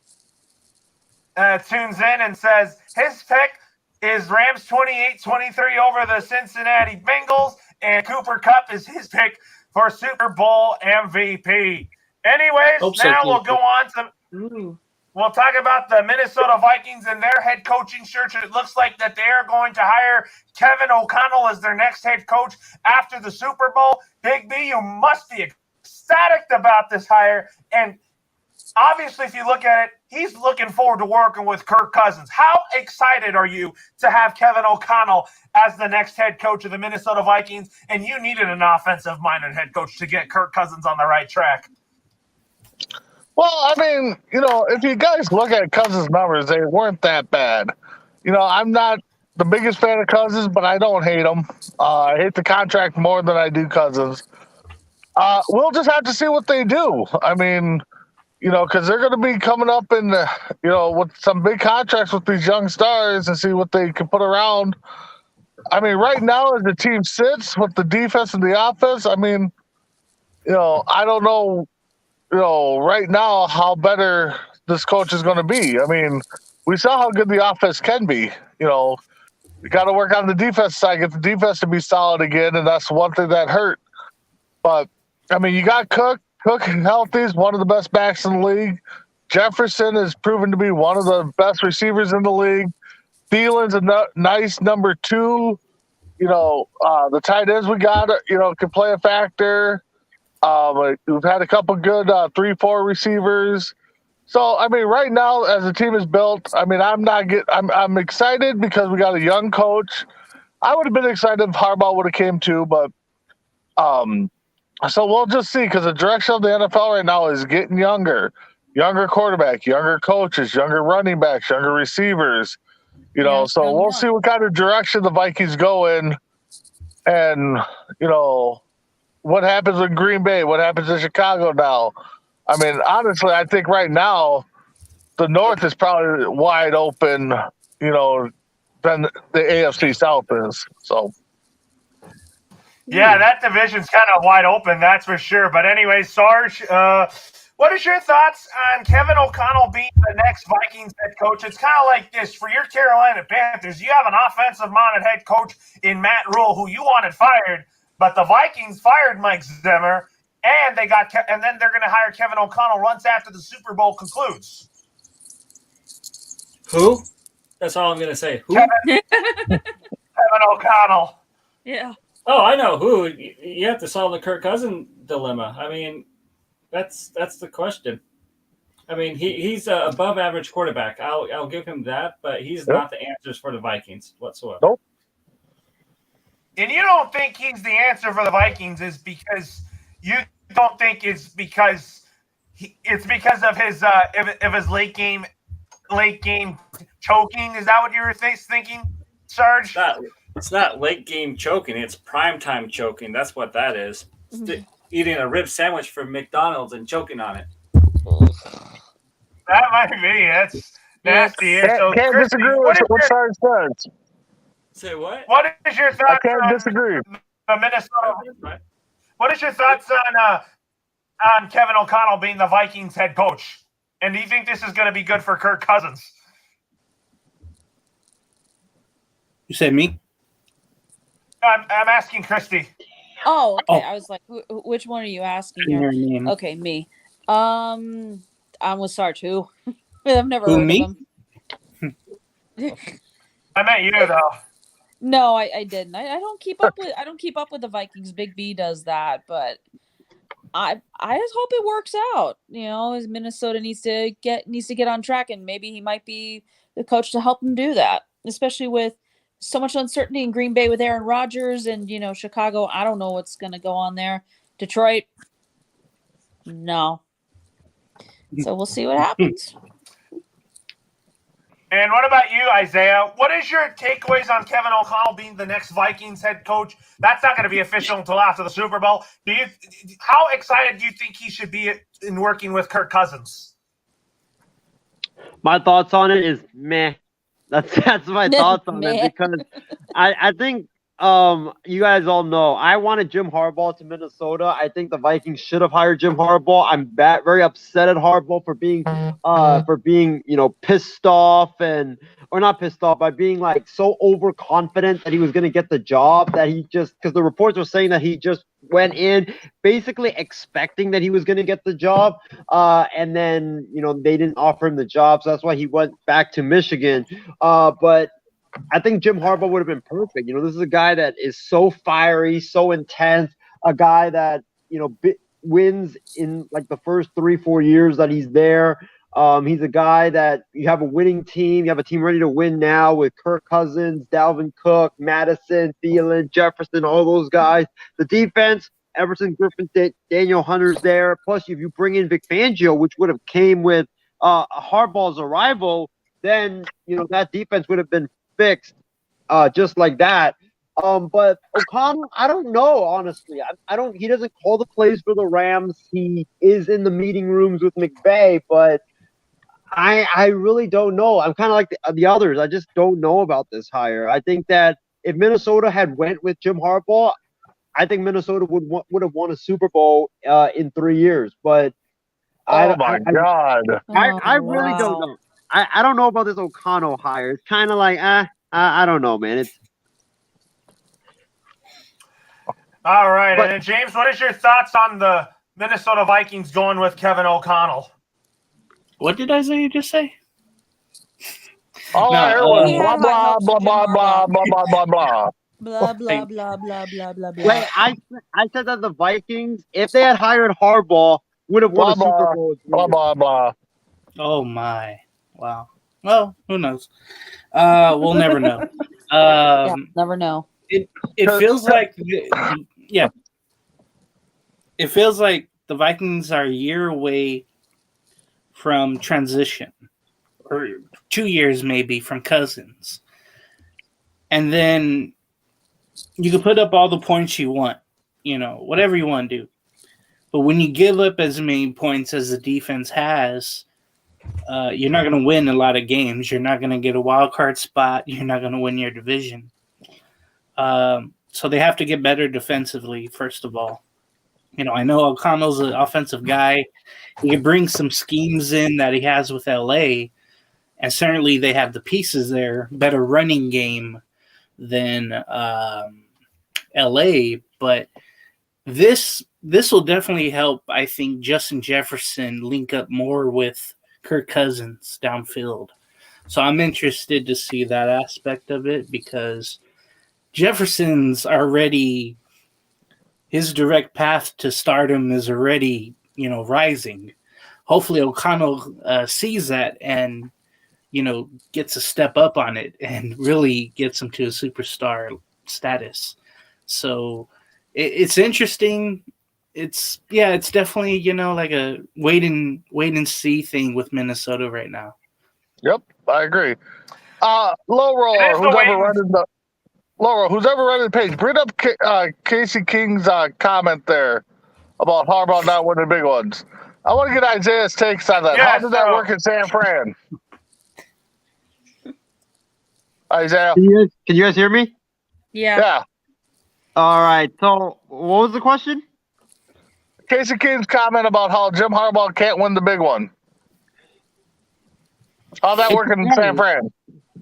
in and says his pick is Rams 28-23 over the Cincinnati Bengals, and Cooper Kupp is his pick for Super Bowl MVP. Anyways, Hope so, now we'll Cooper. go on to Ooh. we'll talk about the Minnesota Vikings and their head coaching search. It looks like that they are going to hire Kevin O'Connell as their next head coach after the Super Bowl. Big B, you must be ecstatic about this hire. And obviously, if you look at it, he's looking forward to working with Kirk Cousins. How excited are you to have Kevin O'Connell as the next head coach of the Minnesota Vikings? And you needed an offensive-minded head coach to get Kirk Cousins on the right track. Well, I mean, if you guys look at Cousins' numbers, they weren't that bad. I'm not the biggest fan of Cousins, but I don't hate him. I hate the contract more than I do Cousins. We'll just have to see what they do. I mean, because they're going to be coming up in, with some big contracts with these young stars and see what they can put around. I mean, right now as the team sits with the defense and the offense, I mean, I don't know, right now how better this coach is going to be. I mean, we saw how good the offense can be. We got to work on the defense side, get the defense to be solid again, and that's one thing that hurt. But, I mean, you got Cook. Cook healthy is one of the best backs in the league. Jefferson has proven to be one of the best receivers in the league. Thielen's a nice number 2. The tight ends we got, can play a factor. We've had a couple good 3-4 receivers. So I mean, right now as the team is built, I mean, I'm excited because we got a young coach. I would have been excited if Harbaugh would have came too, but so we'll just see because the direction of the NFL right now is getting younger quarterback, younger coaches, younger running backs, younger receivers. Yeah, So young, we'll young. see what kind of direction the Vikings go in, and what happens in Green Bay, what happens in Chicago now. I mean, honestly, I think right now the North is probably wide open, than the AFC South is. So. Yeah, that division's kind of wide open, that's for sure. But anyway, Sarge, what is your thoughts on Kevin O'Connell being the next Vikings head coach? It's kind of like this. For your Carolina Panthers, you have an offensive-minded head coach in Matt Rule, who you wanted fired, but the Vikings fired Mike Zimmer, and then they're going to hire Kevin O'Connell once after the Super Bowl concludes. Who? That's all I'm going to say. Who? Kevin O'Connell. Yeah. Oh, I know who. You have to solve the Kirk Cousins dilemma. I mean, that's the question. I mean, he's an above average quarterback. I'll give him that, but he's not the answers for the Vikings whatsoever. Nope. And you don't think he's the answer for the Vikings is because you don't think it's because of his late game choking. Is that what you were thinking, Sarge? It's not late game choking. It's primetime choking. That's what that is. Mhm. Eating a rib sandwich from McDonald's and choking on it. That might be. That's nasty. So, Can't Christy, disagree with what Sarge says. Say what? What is your I thoughts can't on disagree. the Minnesota? What is your thoughts on Kevin O'Connell being the Vikings head coach? And do you think this is going to be good for Kirk Cousins? You say me? I'm asking Christy. Oh, okay. Oh. I was like, which one are you asking Your here? name. Okay, me. I'm with Sarge. Who? I've never Who, heard me? of him. I meant you though. No, I didn't. I don't keep up with the Vikings. Big B does that, but I just hope it works out. As Minnesota needs to get on track, and maybe he might be the coach to help him do that, especially with so much uncertainty in Green Bay with Aaron Rodgers and Chicago. I don't know what's going to go on there. Detroit, no. So we'll see what happens. And what about you, Isaiah? What is your takeaways on Kevin O'Connell being the next Vikings head coach? That's not going to be official until after the Super Bowl. How excited do you think he should be in working with Kirk Cousins? My thoughts on it is meh. That's my thoughts on it because I think you guys all know I wanted Jim Harbaugh to Minnesota. I think the Vikings should have hired Jim Harbaugh. I'm very upset at Harbaugh for being pissed off or not pissed off by being like so overconfident that he was going to get the job that because the reports were saying that he just went in basically expecting that he was going to get the job and then they didn't offer him the job, so that's why he went back to Michigan. But I think Jim Harbaugh would have been perfect. This is a guy that is so fiery, so intense, a guy that wins in like the first 3-4 years that he's there. He's a guy that you have a winning team. You have a team ready to win now with Kirk Cousins, Dalvin Cook, Madison, Thielen, Jefferson, all those guys. The defense, Everson Griffin, Daniel Hunter's there. Plus, if you bring in Vic Fangio, which would have came with Harbaugh's arrival, then that defense would have been fixed just like that. But O'Connell, I don't know, honestly. He doesn't call the plays for the Rams. He is in the meeting rooms with McVay, but I really don't know. I'm kind of like the others. I just don't know about this hire. I think that if Minnesota had went with Jim Harbaugh, I think Minnesota would have won a Super Bowl in 3 years. But God! I really don't know. I don't know about this O'Connell hire. It's kind of like I don't know, man. It's all right. And then James, what is your thoughts on the Minnesota Vikings going with Kevin O'Connell? What did Isaiah just say? All I heard was Yeah. blah blah blah blah blah blah blah blah. Blah blah blah blah blah blah blah. Wait, I said that the Vikings, if they had hired Harbaugh, would have won a Super Bowl. Blah blah blah. Oh my! Wow. Well, who knows? We'll never know. Yeah, never know. It feels like yeah. It feels like the Vikings are a year away from transition, or 2 years maybe from Cousins, and then you can put up all the points you want, whatever you want to do. But when you give up as many points as the defense has, you're not going to win a lot of games. You're not going to get a wild card spot. You're not going to win your division. So they have to get better defensively, first of all. I know O'Connell's an offensive guy. He can bring some schemes in that he has with LA, and certainly they have the pieces there, better running game than LA. But this will definitely help, I think, Justin Jefferson link up more with Kirk Cousins downfield. So I'm interested to see that aspect of it because Jefferson's already – his direct path to stardom is already, rising. Hopefully O'Connell sees that and, gets a step up on it and really gets him to a superstar status. So it's interesting. It's definitely, like a wait and see thing with Minnesota right now. Yep, I agree. Low roller, who's ever running the page, bring up Casey King's comment there about Harbaugh not winning big ones. I want to get Isaiah's takes on that. How did that work in San Fran? Isaiah? Can you guys hear me? Yeah. All right. So what was the question? Casey King's comment about how Jim Harbaugh can't win the big one. How'd that work in San Fran?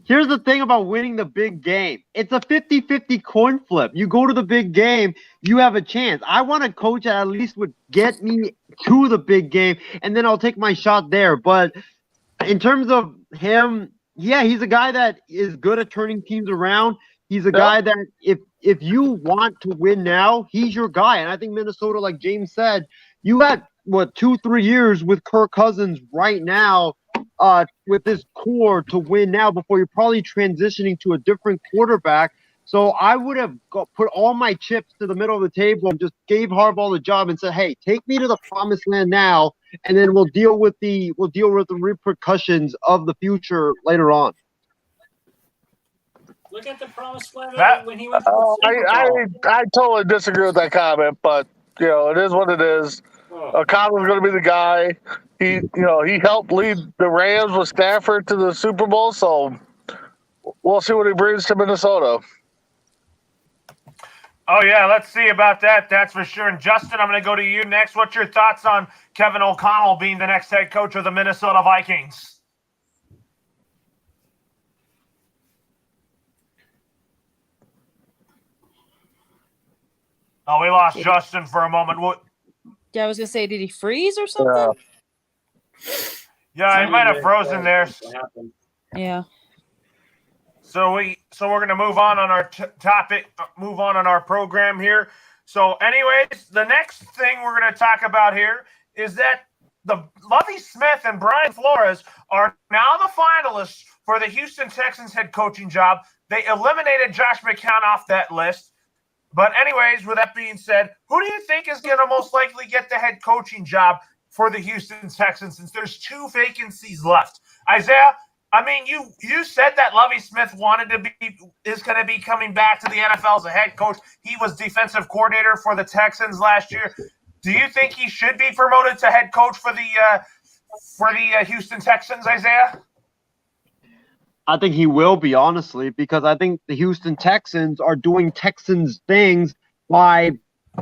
Here's the thing about winning the big game. It's a 50-50 coin flip. You go to the big game, you have a chance. I want a coach that at least would get me to the big game, and then I'll take my shot there. But in terms of him, yeah, he's a guy that is good at turning teams around. He's a guy that if you want to win now, he's your guy. And I think Minnesota, like James said, you had, 2-3 years with Kirk Cousins right now, with this core to win now before you're probably transitioning to a different quarterback. So I would have put all my chips to the middle of the table and just gave Harbaugh the job and said, "Hey, take me to the promised land now, and then we'll deal with the repercussions of the future later on." Look at the promised land when he went to the Super Bowl. I totally disagree with that comment, but it is what it is. O'Connell's going to be the guy. He helped lead the Rams with Stafford to the Super Bowl, so we'll see what he brings to Minnesota. Oh, yeah, let's see about that. That's for sure. And Justin, I'm going to go to you next. What's your thoughts on Kevin O'Connell being the next head coach of the Minnesota Vikings? Oh, we lost Justin for a moment. What? Yeah, I was going to say, did he freeze or something? Yeah, he might have frozen there. Yeah. So we're going to move on our topic, move on our program here. So anyways, the next thing we're going to talk about here is that the Lovie Smith and Brian Flores are now the finalists for the Houston Texans head coaching job. They eliminated Josh McCown off that list. But anyways, with that being said, who do you think is going to most likely get the head coaching job for the Houston Texans since there's 2 vacancies left? Isaiah, I mean, you said that Lovie Smith is going to be coming back to the NFL as a head coach. He was defensive coordinator for the Texans last year. Do you think he should be promoted to head coach for the Houston Texans, Isaiah? I think he will be, honestly, because I think the Houston Texans are doing Texans things by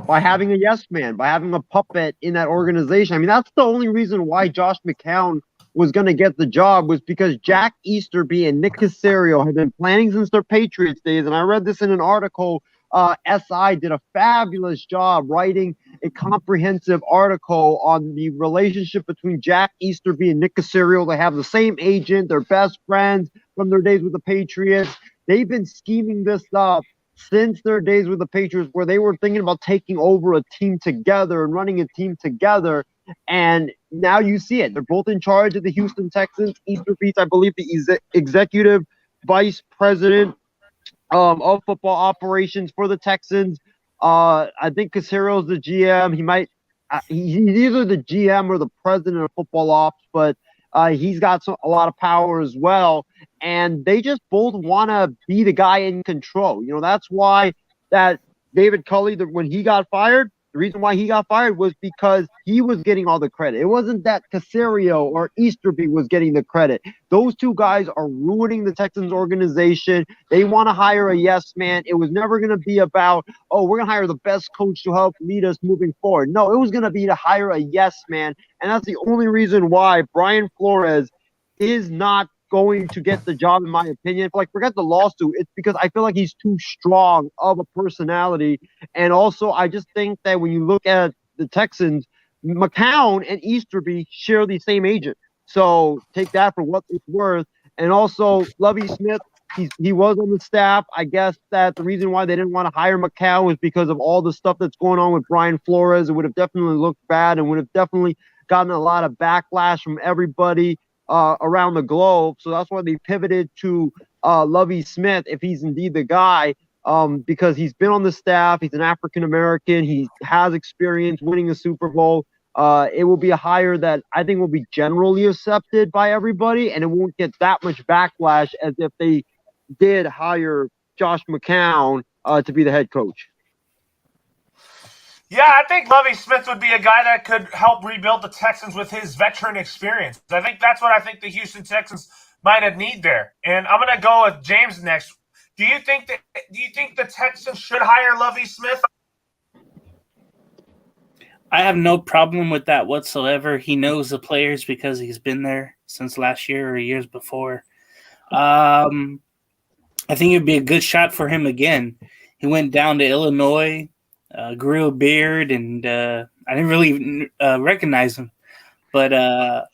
having a yes man, by having a puppet in that organization. I mean, that's the only reason why Josh McCown was going to get the job, was because Jack Easterby and Nick Caserio have been planning since their Patriots days. And I read this in an article. SI did a fabulous job writing a comprehensive article on the relationship between Jack Easterby and Nick Caserio. They have the same agent. They're best friends from their days with the Patriots. They've been scheming this up since their days with the Patriots, where they were thinking about taking over a team together and running a team together. And now you see it. They're both in charge of the Houston Texans. Easterby's, I believe, the executive vice president of football operations for the Texans. I think Casero's the GM. He might he's either the GM or the president of football ops, but he's got a lot of power as well. And they just both want to be the guy in control. You know, that's why that David Culley, when he got fired, the reason why he got fired was because he was getting all the credit. It wasn't that Caserio or Easterby was getting the credit. Those two guys are ruining the Texans organization. They want to hire a yes man. It was never going to be about, oh, we're going to hire the best coach to help lead us moving forward. No, it was going to be to hire a yes man. And that's the only reason why Brian Flores is not going to get the job, in my opinion. Like, forget the lawsuit. It's because I feel like he's too strong of a personality. And also, I just think that when you look at the Texans, McCown and Easterby share the same agent. So take that for what it's worth. And also, Lovie Smith, he was on the staff. I guess that the reason why they didn't want to hire McCown was because of all the stuff that's going on with Brian Flores. It would have definitely looked bad and would have definitely gotten a lot of backlash from everybody around the globe. So that's why they pivoted to Lovie Smith, if he's indeed the guy, because he's been on the staff. He's an African-American. He has experience winning a Super Bowl. It will be a hire that I think will be generally accepted by everybody, and it won't get that much backlash as if they did hire Josh McCown to be the head coach. Yeah, I think Lovie Smith would be a guy that could help rebuild the Texans with his veteran experience. I think that's what I think the Houston Texans might have need there. And I'm going to go with James next. Do you think the Texans should hire Lovie Smith? I have no problem with that whatsoever. He knows the players because he's been there since last year or years before. I think it'd be a good shot for him again. He went down to Illinois, grew a beard, and I didn't really recognize him. But I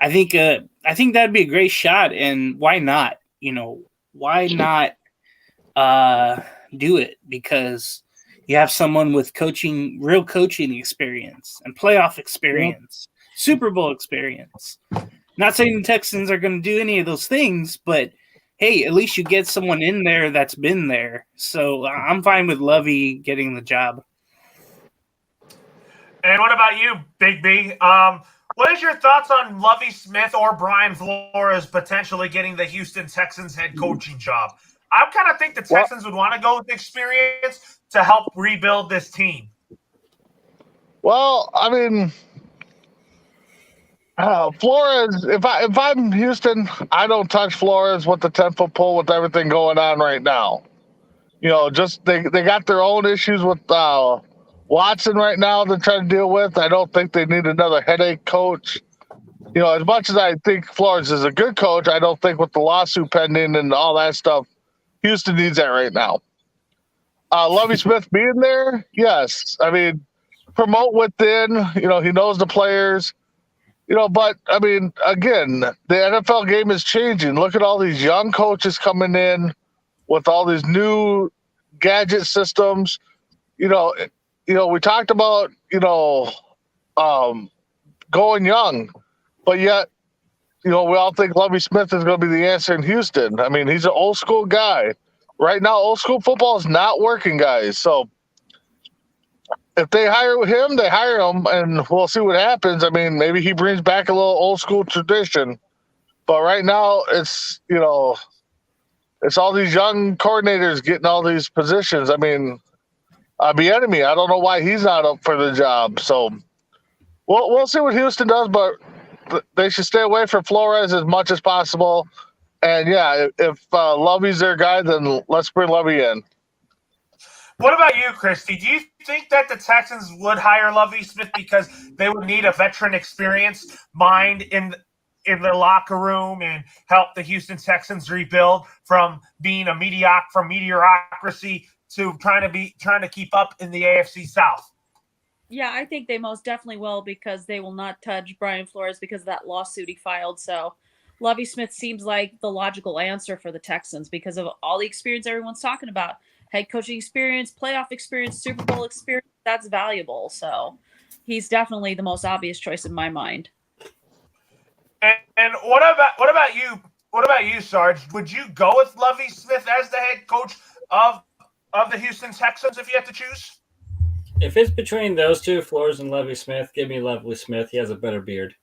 think that'd be a great shot, and why not? You know, why not do it? Because you have someone with real coaching experience and playoff experience, Super Bowl experience. Not saying the Texans are going to do any of those things, but hey, at least you get someone in there that's been there. So I'm fine with Lovie getting the job. And what about you, Big B? What is your thoughts on Lovie Smith or Brian Flores potentially getting the Houston Texans head coaching job? I kind of think the Texans would want to go with experience to help rebuild this team. Well, I mean, Flores, if I'm Houston, I don't touch Flores with the 10-foot pole with everything going on right now. You know, just they got their own issues with Watson right now they're trying to deal with. I don't think they need another headache coach. You know, as much as I think Flores is a good coach, I don't think with the lawsuit pending and all that stuff, Houston needs that right now. Lovie Smith being there, yes. I mean, promote within. You know, he knows the players. You know, but, I mean, again, the NFL game is changing. Look at all these young coaches coming in with all these new gadget systems. You know, we talked about, going young. But yet, we all think Lovie Smith is going to be the answer in Houston. I mean, he's an old school guy. Right now, old school football is not working, guys. So if they hire him, they hire him, and we'll see what happens. I mean, maybe he brings back a little old school tradition. But right now, it's all these young coordinators getting all these positions. I mean, Bieniemy, I don't know why he's not up for the job. So we'll see what Houston does, but they should stay away from Flores as much as possible. And, yeah, if Lovie's their guy, then let's bring Lovie in. What about you, Christy? Do you think that the Texans would hire Lovie Smith because they would need a veteran experience mind in their locker room and help the Houston Texans rebuild from being mediocrity to trying to keep up in the AFC South? Yeah, I think they most definitely will because they will not touch Brian Flores because of that lawsuit he filed. So Lovie Smith seems like the logical answer for the Texans because of all the experience everyone's talking about. Head coaching experience, playoff experience, Super Bowl experience, that's valuable. So He's definitely the most obvious choice in my mind. And what about you? What about you, Sarge? Would you go with Lovie Smith as the head coach of the Houston Texans if you had to choose? If it's between those two, Flores and Lovie Smith, give me Lovie Smith. He has a better beard.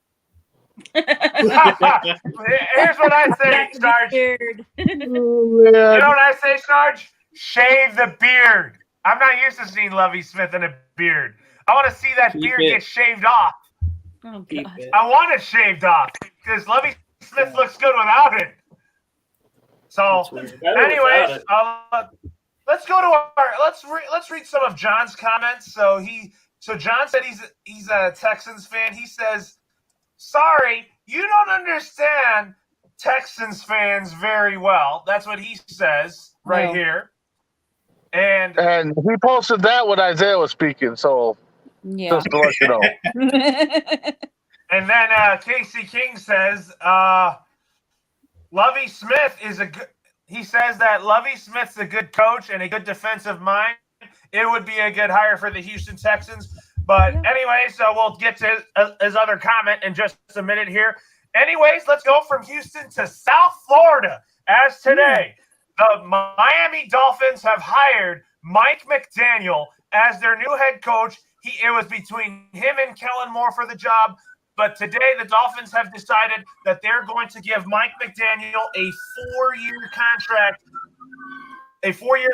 Here's what I say, Sarge. Weird. You know what I say, Sarge? Shave the beard. I'm not used to seeing Lovie Smith in a beard. I want to see that beard get shaved off. Oh, Keep God. it. I want it shaved off because Lovie Smith looks good without it. So, anyways, let's go to let's read some of John's comments. So John said he's a Texans fan. He says, "Sorry, you don't understand Texans fans very well." That's what he says right here. And he posted that when Isaiah was speaking, so Yeah. just to let you know. And then Casey King says, Lovie Smith is a good. He says that Lovie Smith's a good coach and a good defensive mind. It would be a good hire for the Houston Texans. But anyway, so we'll get to his other comment in just a minute here. Anyways, let's go from Houston to South Florida. As today, the Miami Dolphins have hired Mike McDaniel as their new head coach. It was between him and Kellen Moore for the job. But today, the Dolphins have decided that they're going to give Mike McDaniel a 4-year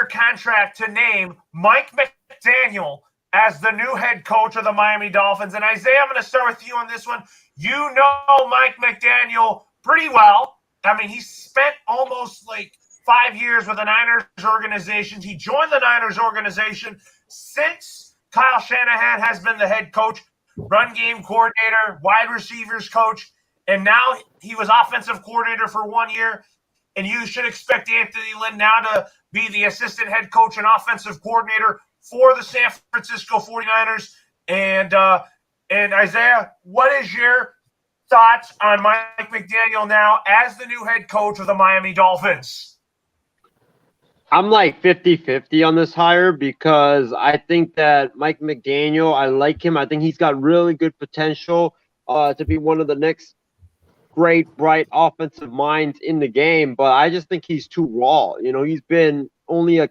contract to name Mike McDaniel as the new head coach of the Miami Dolphins. And Isaiah, I'm going to start with you on this one. You know Mike McDaniel pretty well. I mean, he spent almost 5 years with the Niners organization. He joined the Niners organization since Kyle Shanahan has been the head coach, run game coordinator, wide receivers coach, and now he was offensive coordinator for 1 year. And you should expect Anthony Lynn now to be the assistant head coach and offensive coordinator for the San Francisco 49ers. And Isaiah, what is your thoughts on Mike McDaniel now as the new head coach of the Miami Dolphins? I'm 50-50 on this hire because I think that Mike McDaniel, I like him. I think he's got really good potential to be one of the next great, bright offensive minds in the game. But I just think he's too raw. You know, he's been only a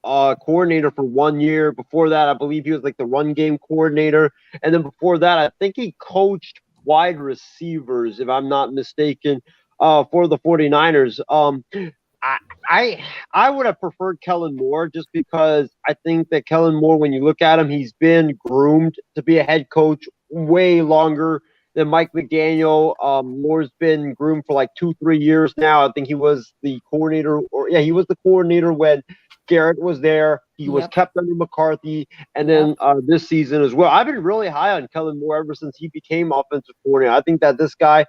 coordinator for 1 year. Before that, I believe he was the run game coordinator. And then before that, I think he coached wide receivers, if I'm not mistaken, for the 49ers. I would have preferred Kellen Moore just because I think that Kellen Moore, when you look at him, he's been groomed to be a head coach way longer than Mike McDaniel. Moore's been groomed for 2-3 years now. I think he was the coordinator, he was the coordinator when Garrett was there. He was kept under McCarthy, and then this season as well. I've been really high on Kellen Moore ever since he became offensive coordinator. I think that this guy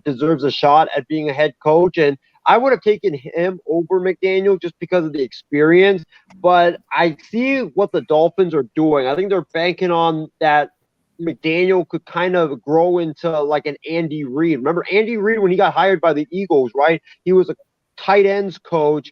deserves a shot at being a head coach, and I would have taken him over McDaniel just because of the experience, but I see what the Dolphins are doing. I think they're banking on that McDaniel could kind of grow into an Andy Reid. Remember Andy Reid when he got hired by the Eagles, right? He was a tight ends coach,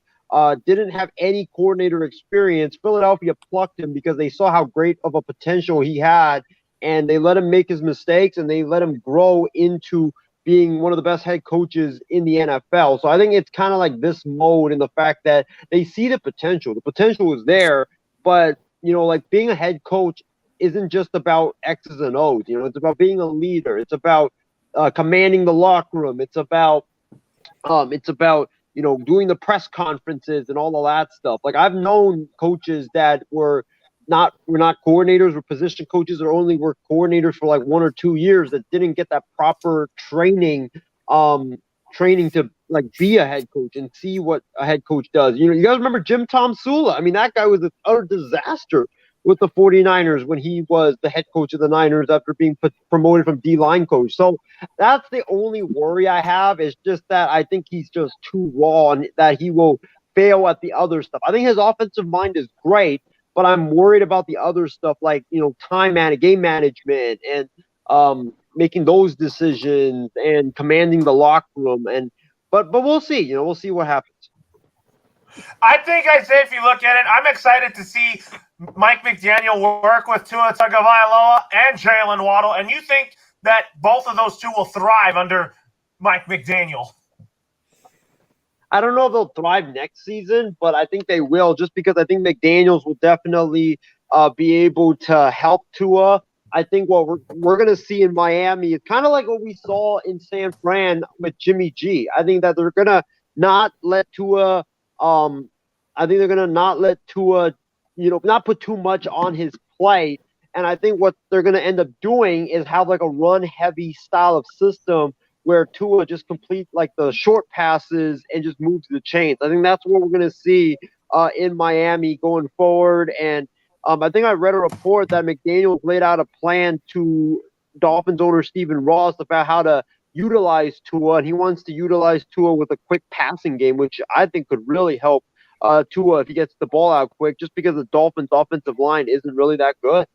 didn't have any coordinator experience. Philadelphia plucked him because they saw how great of a potential he had, and they let him make his mistakes, and they let him grow into being one of the best head coaches in the NFL. So I think it's kind of this mode in the fact that they see the potential. The potential is there, but, being a head coach isn't just about X's and O's. It's about being a leader. It's about commanding the locker room. It's about doing the press conferences and all of that stuff. I've known coaches that were not coordinators or position coaches or only were coordinators for 1 or 2 years that didn't get that proper training to be a head coach and see what a head coach does. You guys remember Jim Tom Sula? I mean, that guy was an utter disaster with the 49ers when he was the head coach of the Niners after being promoted from D-line coach. So that's the only worry I have, is just that I think he's just too raw and that he will fail at the other stuff. I think his offensive mind is great, but I'm worried about the other stuff game management and making those decisions and commanding the locker room. But we'll see. We'll see what happens. I think, Isaiah, if you look at it, I'm excited to see Mike McDaniel will work with Tua Tagovailoa and Jalen Waddle, and you think that both of those two will thrive under Mike McDaniel? I don't know if they'll thrive next season, but I think they will, just because I think McDaniels will definitely be able to help Tua. I think what we're going to see in Miami is kind of like what we saw in San Fran with Jimmy G. I think that they're going to not let Tua not put too much on his plate. And I think what they're going to end up doing is have like a run-heavy style of system where Tua just complete like the short passes and just moves the chains. I think that's what we're going to see in Miami going forward. And I think I read a report that McDaniels laid out a plan to Dolphins owner Stephen Ross about how to utilize Tua, and he wants to utilize Tua with a quick passing game, which I think could really help Tua if he gets the ball out quick, just because the Dolphins' offensive line isn't really that good.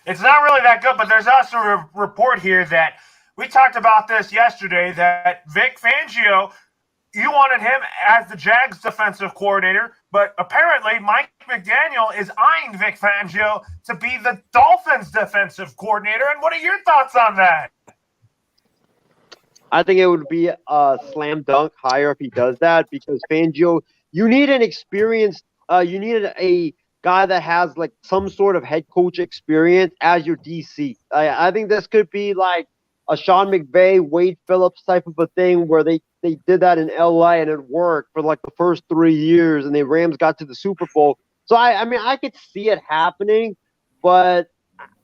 It's not really that good, but there's also a report here that we talked about this yesterday, that Vic Fangio, you wanted him as the Jags defensive coordinator, but apparently Mike McDaniel is eyeing Vic Fangio to be the Dolphins defensive coordinator. And what are your thoughts on that? I think it would be a slam dunk hire if he does that, because Fangio, you need an experienced, you need a guy that has like some sort of head coach experience as your DC. I think this could be like a Sean McVay, Wade Phillips type of a thing where they did that in LA and it worked for like the first 3 years and the Rams got to the Super Bowl. So I mean, I could see it happening, but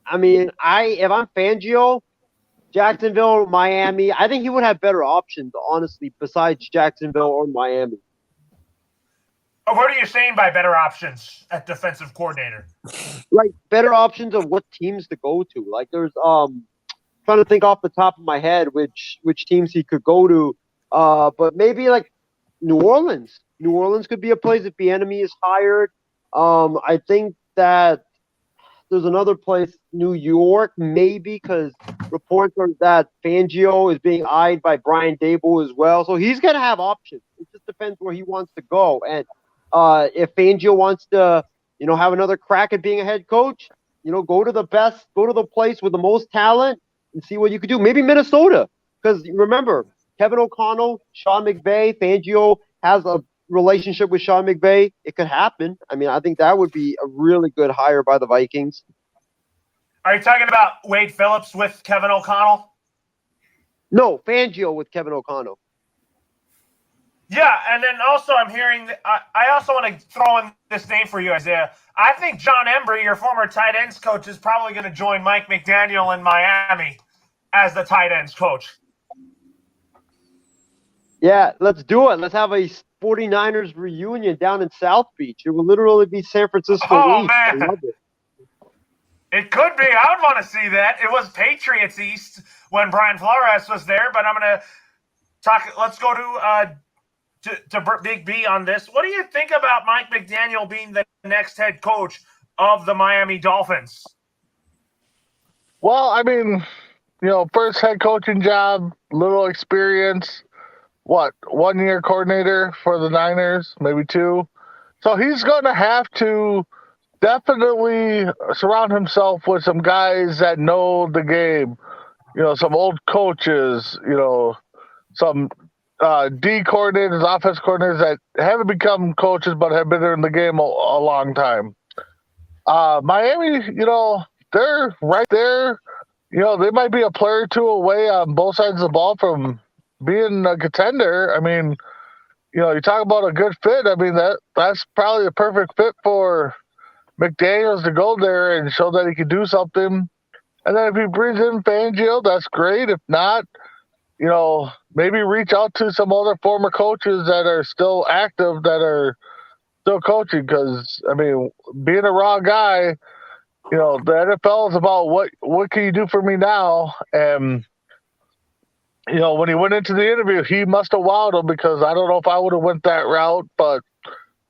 I mean, if I'm Fangio, Jacksonville, Miami, I think he would have better options, honestly, besides Jacksonville or Miami. What are you saying by better options at defensive coordinator? Like better options of what teams to go to. Like there's trying to think off the top of my head which teams he could go to. But maybe like New Orleans. New Orleans could be a place if Bieniemy is hired. I think that there's another place, New York, maybe, because reports are that Fangio is being eyed by Brian Daboll as well. So he's going to have options. It just depends where he wants to go. And if Fangio wants to, have another crack at being a head coach, go to the place with the most talent and see what you could do. Maybe Minnesota, because remember, Kevin O'Connell, Sean McVay, Fangio has a relationship with Sean McVay. It could happen. I mean, I think that would be a really good hire by the Vikings. Are you talking about Wade Phillips with Kevin O'Connell? No, Fangio with Kevin O'Connell. Yeah, and then also I'm hearing – I also want to throw in this name for you, Isaiah. I think John Embry, your former tight ends coach, is probably going to join Mike McDaniel in Miami as the tight ends coach. Yeah, let's do it. Let's have a 49ers reunion down in South Beach. It will literally be San Francisco East. Man. I love it. It could be. I would want to see that. It was Patriots East when Brian Flores was there, but I'm going to talk – let's go to Big B on this. What do you think about Mike McDaniel being the next head coach of the Miami Dolphins? Well, I mean, first head coaching job, little experience. 1 year coordinator for the Niners, maybe 2. So he's going to have to definitely surround himself with some guys that know the game. Some old coaches, some D coordinators, offense coordinators that haven't become coaches but have been in the game a long time. Miami, they're right there. They might be a player or 2 away on both sides of the ball from being a contender. I mean, you talk about a good fit. I mean, that's probably the perfect fit for McDaniels to go there and show that he can do something. And then if he brings in Fangio, that's great. If not, maybe reach out to some other former coaches that are still active, that are still coaching. Because, I mean, being a raw guy, the NFL is about what can you do for me now? And when he went into the interview, he must have wowed him, because I don't know if I would have went that route, but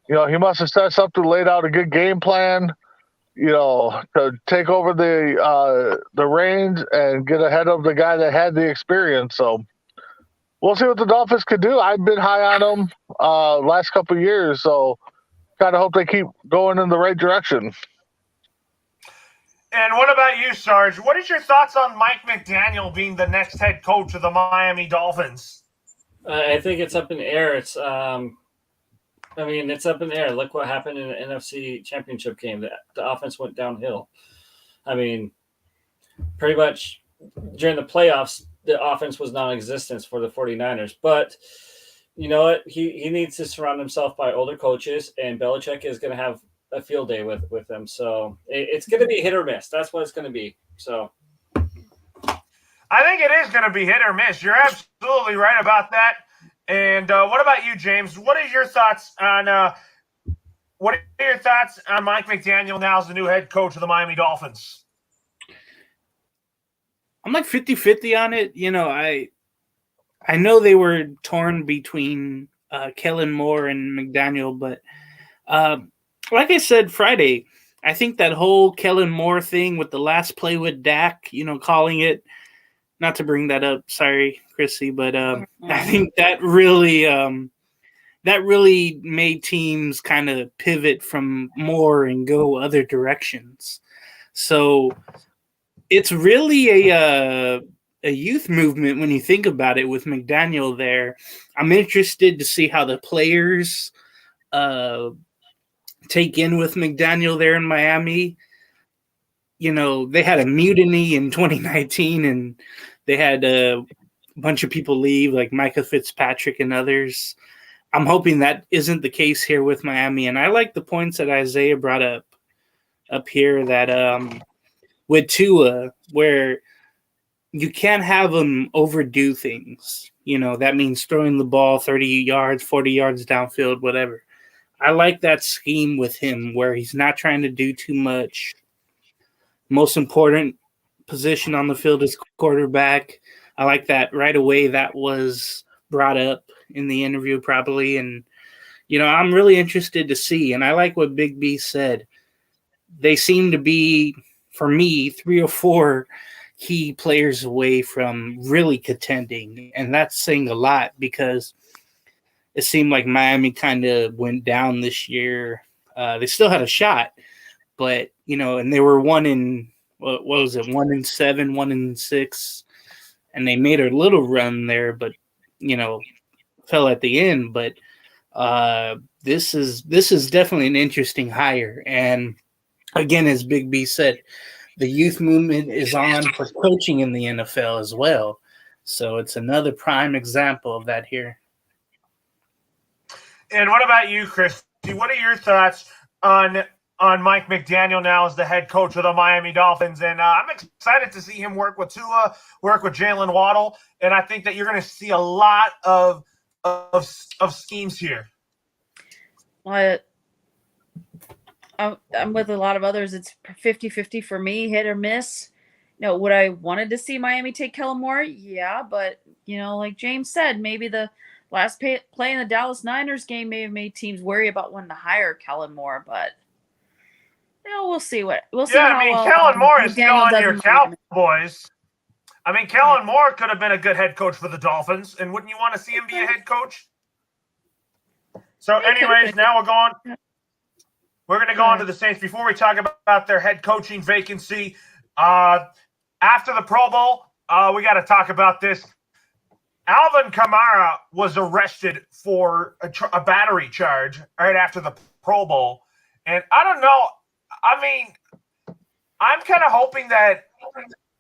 he must have said something, laid out a good game plan, to take over the reins and get ahead of the guy that had the experience. So we'll see what the Dolphins could do. I've been high on them last couple of years, so kind of hope they keep going in the right direction. And what about you, Sarge? What is your thoughts on Mike McDaniel being the next head coach of the Miami Dolphins? I think it's up in the air. It's it's up in the air. Look what happened in the NFC Championship game. The offense went downhill. I mean, pretty much during the playoffs, the offense was non-existent for the 49ers. But you know what? He needs to surround himself by older coaches, and Belichick is going to have a field day with them. So it's going to be hit or miss. That's what it's going to be. So I think it is going to be hit or miss. You're absolutely right about that. And what about you, James? What are your thoughts on Mike McDaniel now as the new head coach of the Miami Dolphins? I'm like 50-50 on it. You know, I know they were torn between Kellen Moore and McDaniel, but like I said Friday, I think that whole Kellen Moore thing with the last play with Dak, you know, calling it, not to bring that up, sorry, Chrissy, but I think that really made teams kind of pivot from Moore and go other directions. So it's really a youth movement when you think about it with McDaniel there. I'm interested to see how the players take in with McDaniel there in Miami. You know, they had a mutiny in 2019 and they had a bunch of people leave, like Micah Fitzpatrick and others. I'm hoping that isn't the case here with Miami. And I like the points that Isaiah brought up here that with Tua, where you can't have him overdo things. You know, that means throwing the ball 30 yards, 40 yards downfield, whatever. I like that scheme with him where he's not trying to do too much. Most important position on the field is quarterback. I like that right away. That was brought up in the interview probably. And, you know, I'm really interested to see. And I like what Big B said. They seem to be, for me, 3 or 4 key players away from really contending. And that's saying a lot because it seemed like Miami kind of went down this year. They still had a shot, but, you know, and they were 1-7, 1-6, and they made a little run there, but, you know, fell at the end. But this is definitely an interesting hire. And again, as Big B said, the youth movement is on for coaching in the NFL as well. So it's another prime example of that here. And what about you, Christy? What are your thoughts on Mike McDaniel now as the head coach of the Miami Dolphins? And I'm excited to see him work with Tua, work with Jalen Waddle, and I think that you're going to see a lot of schemes here. Well, I'm with a lot of others. It's 50-50 for me, hit or miss. You know, would I wanted to see Miami take Kellen Moore? Yeah, but, you know, like James said, maybe the last play in the Dallas Niners game may have made teams worry about wanting to hire Kellen Moore, but you know, we'll see. We'll see. Yeah, I mean, Kellen Moore is still on your Cowboys. I mean, Kellen Moore could have been a good head coach for the Dolphins, and wouldn't you want to see him be a head coach? So, anyways, now we're going to go on to the Saints. Before we talk about their head coaching vacancy, after the Pro Bowl, we got to talk about this. Alvin Kamara was arrested for a battery charge right after the Pro Bowl. And I don't know. I mean, I'm kind of hoping that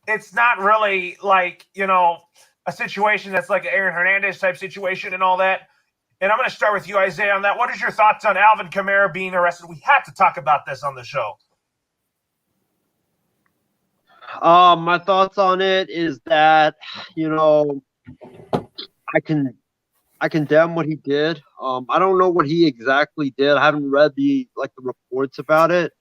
it's not really like, you know, a situation that's like an Aaron Hernandez type situation and all that. And I'm going to start with you, Isaiah, on that. What is your thoughts on Alvin Kamara being arrested? We have to talk about this on the show. My thoughts on it is that, you know, I condemn what he did. I don't know what he exactly did. I haven't read the reports about it.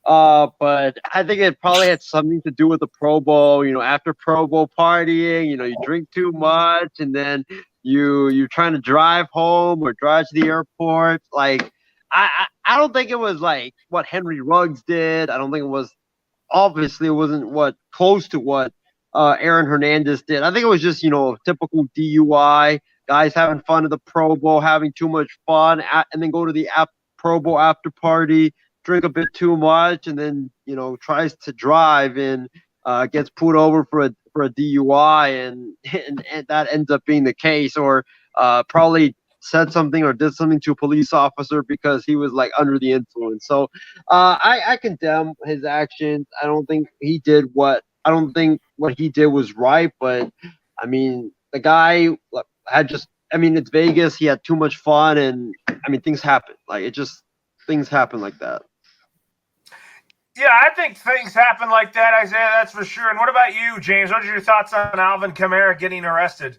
But I think it probably had something to do with the Pro Bowl. You know, after Pro Bowl partying, you know, you drink too much and then you're trying to drive home or drive to the airport. Like, I don't think it was like what Henry Ruggs did. I don't think it was. Obviously, it wasn't close to what Aaron Hernandez did. I think it was just, you know, a typical DUI, guys having fun at the Pro Bowl, having too much fun, and then go to the Pro Bowl after party, drink a bit too much, and then tries to drive and gets pulled over for a DUI, and that ends up being the case, or probably said something or did something to a police officer because he was like under the influence. So I condemn his actions. I don't think what he did was right, but I mean the guy had it's Vegas. He had too much fun, and things happen. Things happen like that. Yeah, I think things happen like that, Isaiah. That's for sure. And what about you, James? What are your thoughts on Alvin Kamara getting arrested?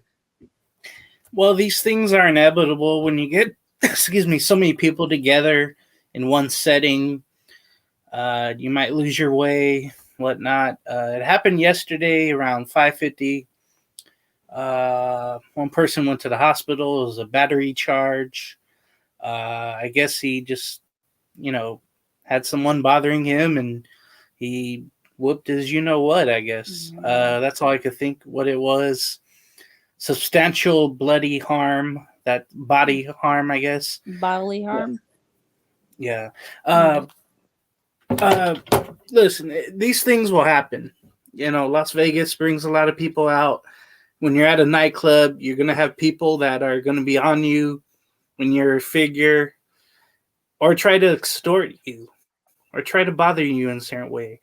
Well, these things are inevitable when you get, so many people together in one setting. You might lose your way, whatnot. It happened yesterday around 5:50. One person went to the hospital. It was a battery charge. I guess he just, had someone bothering him, and he whooped his what, I guess. That's all I could think what it was. Substantial bloody harm, that body harm, I guess. Bodily harm. Yeah. Listen, these things will happen. Las Vegas brings a lot of people out. When you're at a nightclub, you're going to have people that are going to be on you when you're a figure, or try to extort you, or try to bother you in a certain way.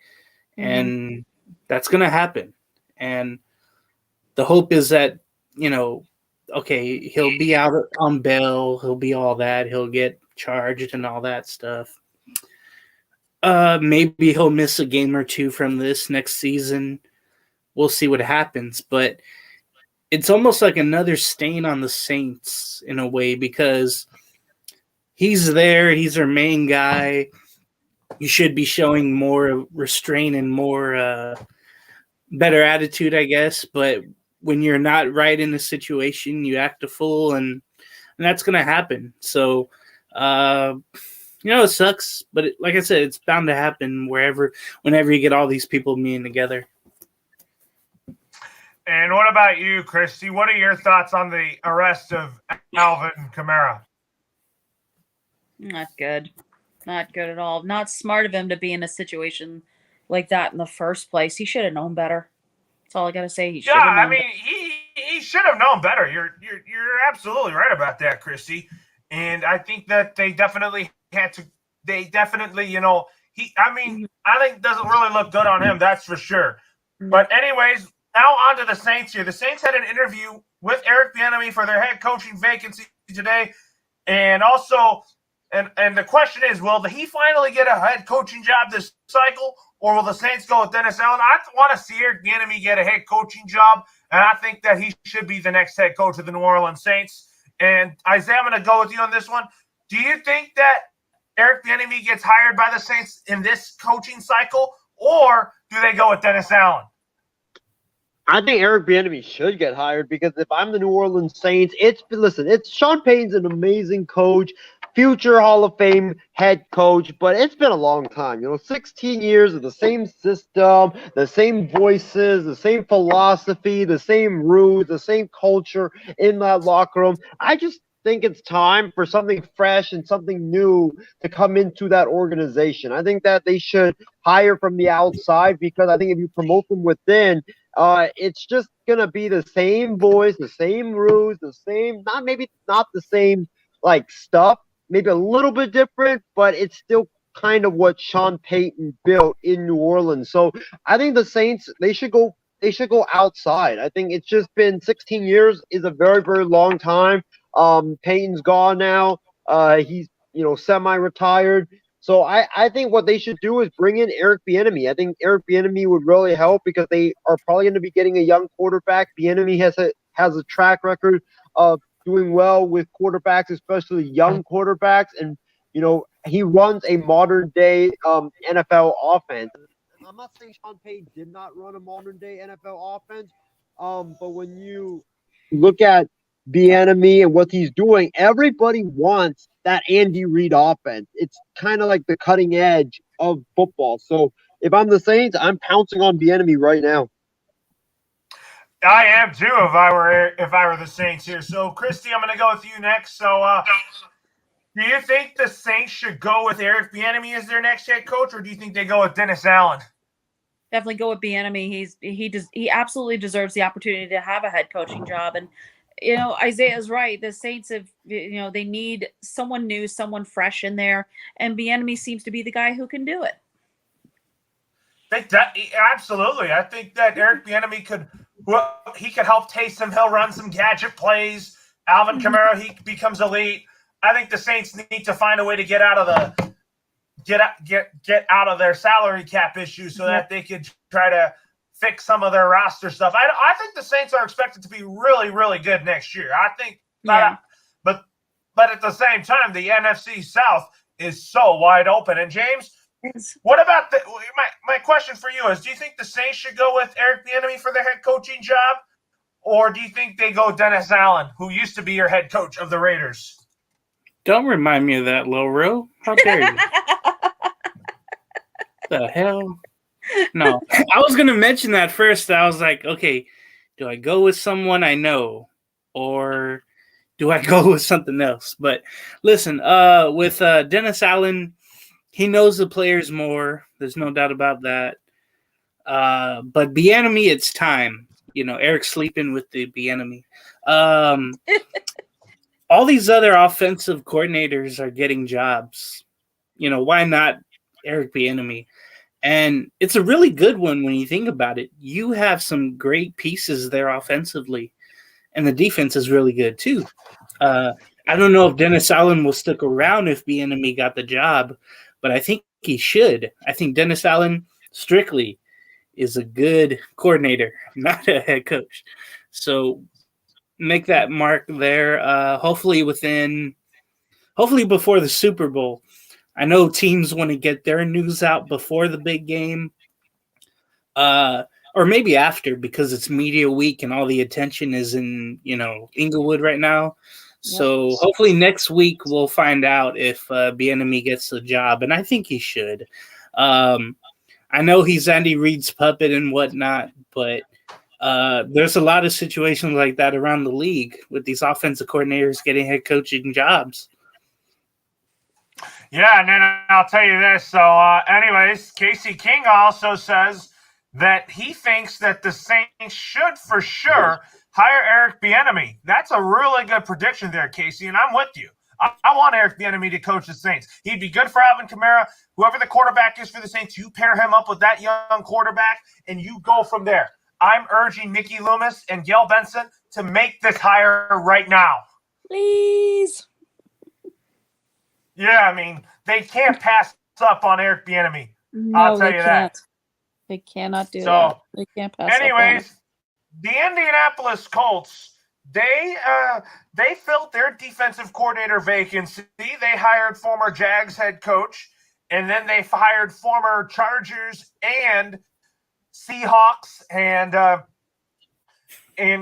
And that's going to happen. And the hope is that, okay, he'll be out on bail. He'll be all that. He'll get charged and all that stuff. Maybe he'll miss a game or two from this next season. We'll see what happens. But it's almost like another stain on the Saints in a way, because he's there. He's our main guy. You should be showing more restraint and more better attitude, I guess. But when you're not right in the situation, you act a fool, and that's going to happen. So, it sucks. But like I said, it's bound to happen whenever you get all these people meeting together. And what about you, Christy? What are your thoughts on the arrest of Alvin Kamara? Not good. Not good at all. Not smart of him to be in a situation like that in the first place. He should have known better. That's all I gotta say. He should have known better. He should have known better. You're absolutely right about that, Christy. And I think that they definitely had to. They definitely, I think it doesn't really look good on him. That's for sure. But anyways, now on to the Saints here. The Saints had an interview with Eric Bieniemy for their head coaching vacancy today, and also. And the question is, will he finally get a head coaching job this cycle, or will the Saints go with Dennis Allen? I want to see Eric Bieniemy get a head coaching job, and I think that he should be the next head coach of the New Orleans Saints. And Isaiah, I'm going to go with you on this one. Do you think that Eric Bieniemy gets hired by the Saints in this coaching cycle, or do they go with Dennis Allen? I think Eric Bieniemy should get hired, because if I'm the New Orleans Saints, it's Sean Payton's an amazing coach, future Hall of Fame head coach, but it's been a long time. 16 years of the same system, the same voices, the same philosophy, the same rules, the same culture in that locker room. I just think it's time for something fresh and something new to come into that organization. I think that they should hire from the outside, because I think if you promote them within, it's just going to be the same voice, the same rules, the same, not the same stuff, maybe a little bit different, but it's still kind of what Sean Payton built in New Orleans. So I think the Saints, they should go outside. I think it's just been 16 years is a very, very long time. Payton's gone now. He's, semi-retired. So I think what they should do is bring in Eric Bieniemy. I think Eric Bieniemy would really help, because they are probably going to be getting a young quarterback. Bieniemy has a track record of doing well with quarterbacks, especially young quarterbacks, and he runs a modern day NFL offense. I'm not saying Sean Payton did not run a modern day NFL offense, but when you look at Bieniemy and what he's doing, everybody wants that Andy Reid offense. It's kind of like the cutting edge of football. So if I'm the Saints, I'm pouncing on Bieniemy right now. I am too. If I were the Saints here. So Christy, I'm going to go with you next. So Do you think the Saints should go with Eric Bieniemy as their next head coach, or do you think they go with Dennis Allen? Definitely go with Bieniemy. He absolutely deserves the opportunity to have a head coaching job. And Isaiah's right. The Saints have they need someone new, someone fresh in there, and Bieniemy seems to be the guy who can do it. Absolutely. I think that Eric Bieniemy could help Taysom Hill run some gadget plays. Alvin Kamara, he becomes elite. I think the Saints need to find a way to get out of their salary cap issue so that they could try to fix some of their roster stuff. I think the Saints are expected to be really, really good next year. I think, but at the same time, the NFC South is so wide open. And James, what about my question for you is: do you think the Saints should go with Eric Bieniemy for their head coaching job, or do you think they go Dennis Allen, who used to be your head coach of the Raiders? Don't remind me of that, Loro. How dare you? The hell? No, I was going to mention that first. I was like, okay, do I go with someone I know or do I go with something else? But listen, with Dennis Allen, he knows the players more. There's no doubt about that. But Bieniemy, it's time. Eric's sleeping with the Bieniemy. All these other offensive coordinators are getting jobs. Why not Eric Bieniemy? And it's a really good one when you think about it. You have some great pieces there offensively, and the defense is really good too. I don't know if Dennis Allen will stick around if Bieniemy got the job, but I think he should. I think Dennis Allen strictly is a good coordinator, not a head coach. So make that mark there. Hopefully before the Super Bowl. I know teams want to get their news out before the big game, or maybe after because it's media week and all the attention is in Inglewood right now. So hopefully next week we'll find out if Bieniemy gets the job, and I think he should. I know he's Andy Reid's puppet and whatnot, but there's a lot of situations like that around the league with these offensive coordinators getting head coaching jobs. Yeah, and then I'll tell you this. So, anyways, Casey King also says that he thinks that the Saints should for sure hire Eric Bieniemy. That's a really good prediction there, Casey, and I'm with you. I want Eric Bieniemy to coach the Saints. He'd be good for Alvin Kamara. Whoever the quarterback is for the Saints, you pair him up with that young quarterback, and you go from there. I'm urging Mickey Loomis and Gail Benson to make this hire right now. Please. Yeah, I mean, they can't pass up on Eric Bieniemy. No, I'll tell you can't. that. They cannot do So, that. They can't pass up on it. anyways, the Indianapolis Colts, they filled their defensive coordinator vacancy. They hired former Jags head coach, and then they hired former Chargers and Seahawks and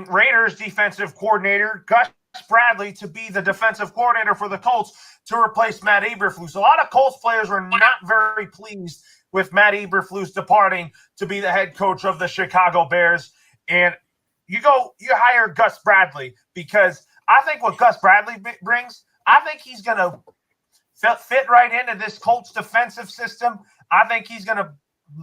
Raiders defensive coordinator Gus Bradley to be the defensive coordinator for the Colts to replace Matt Eberflus. A lot of Colts players were not very pleased with Matt Eberflus departing to be the head coach of the Chicago Bears. And you hire Gus Bradley because I think what Gus Bradley brings, I think he's going to fit right into this Colts defensive system. I think he's going to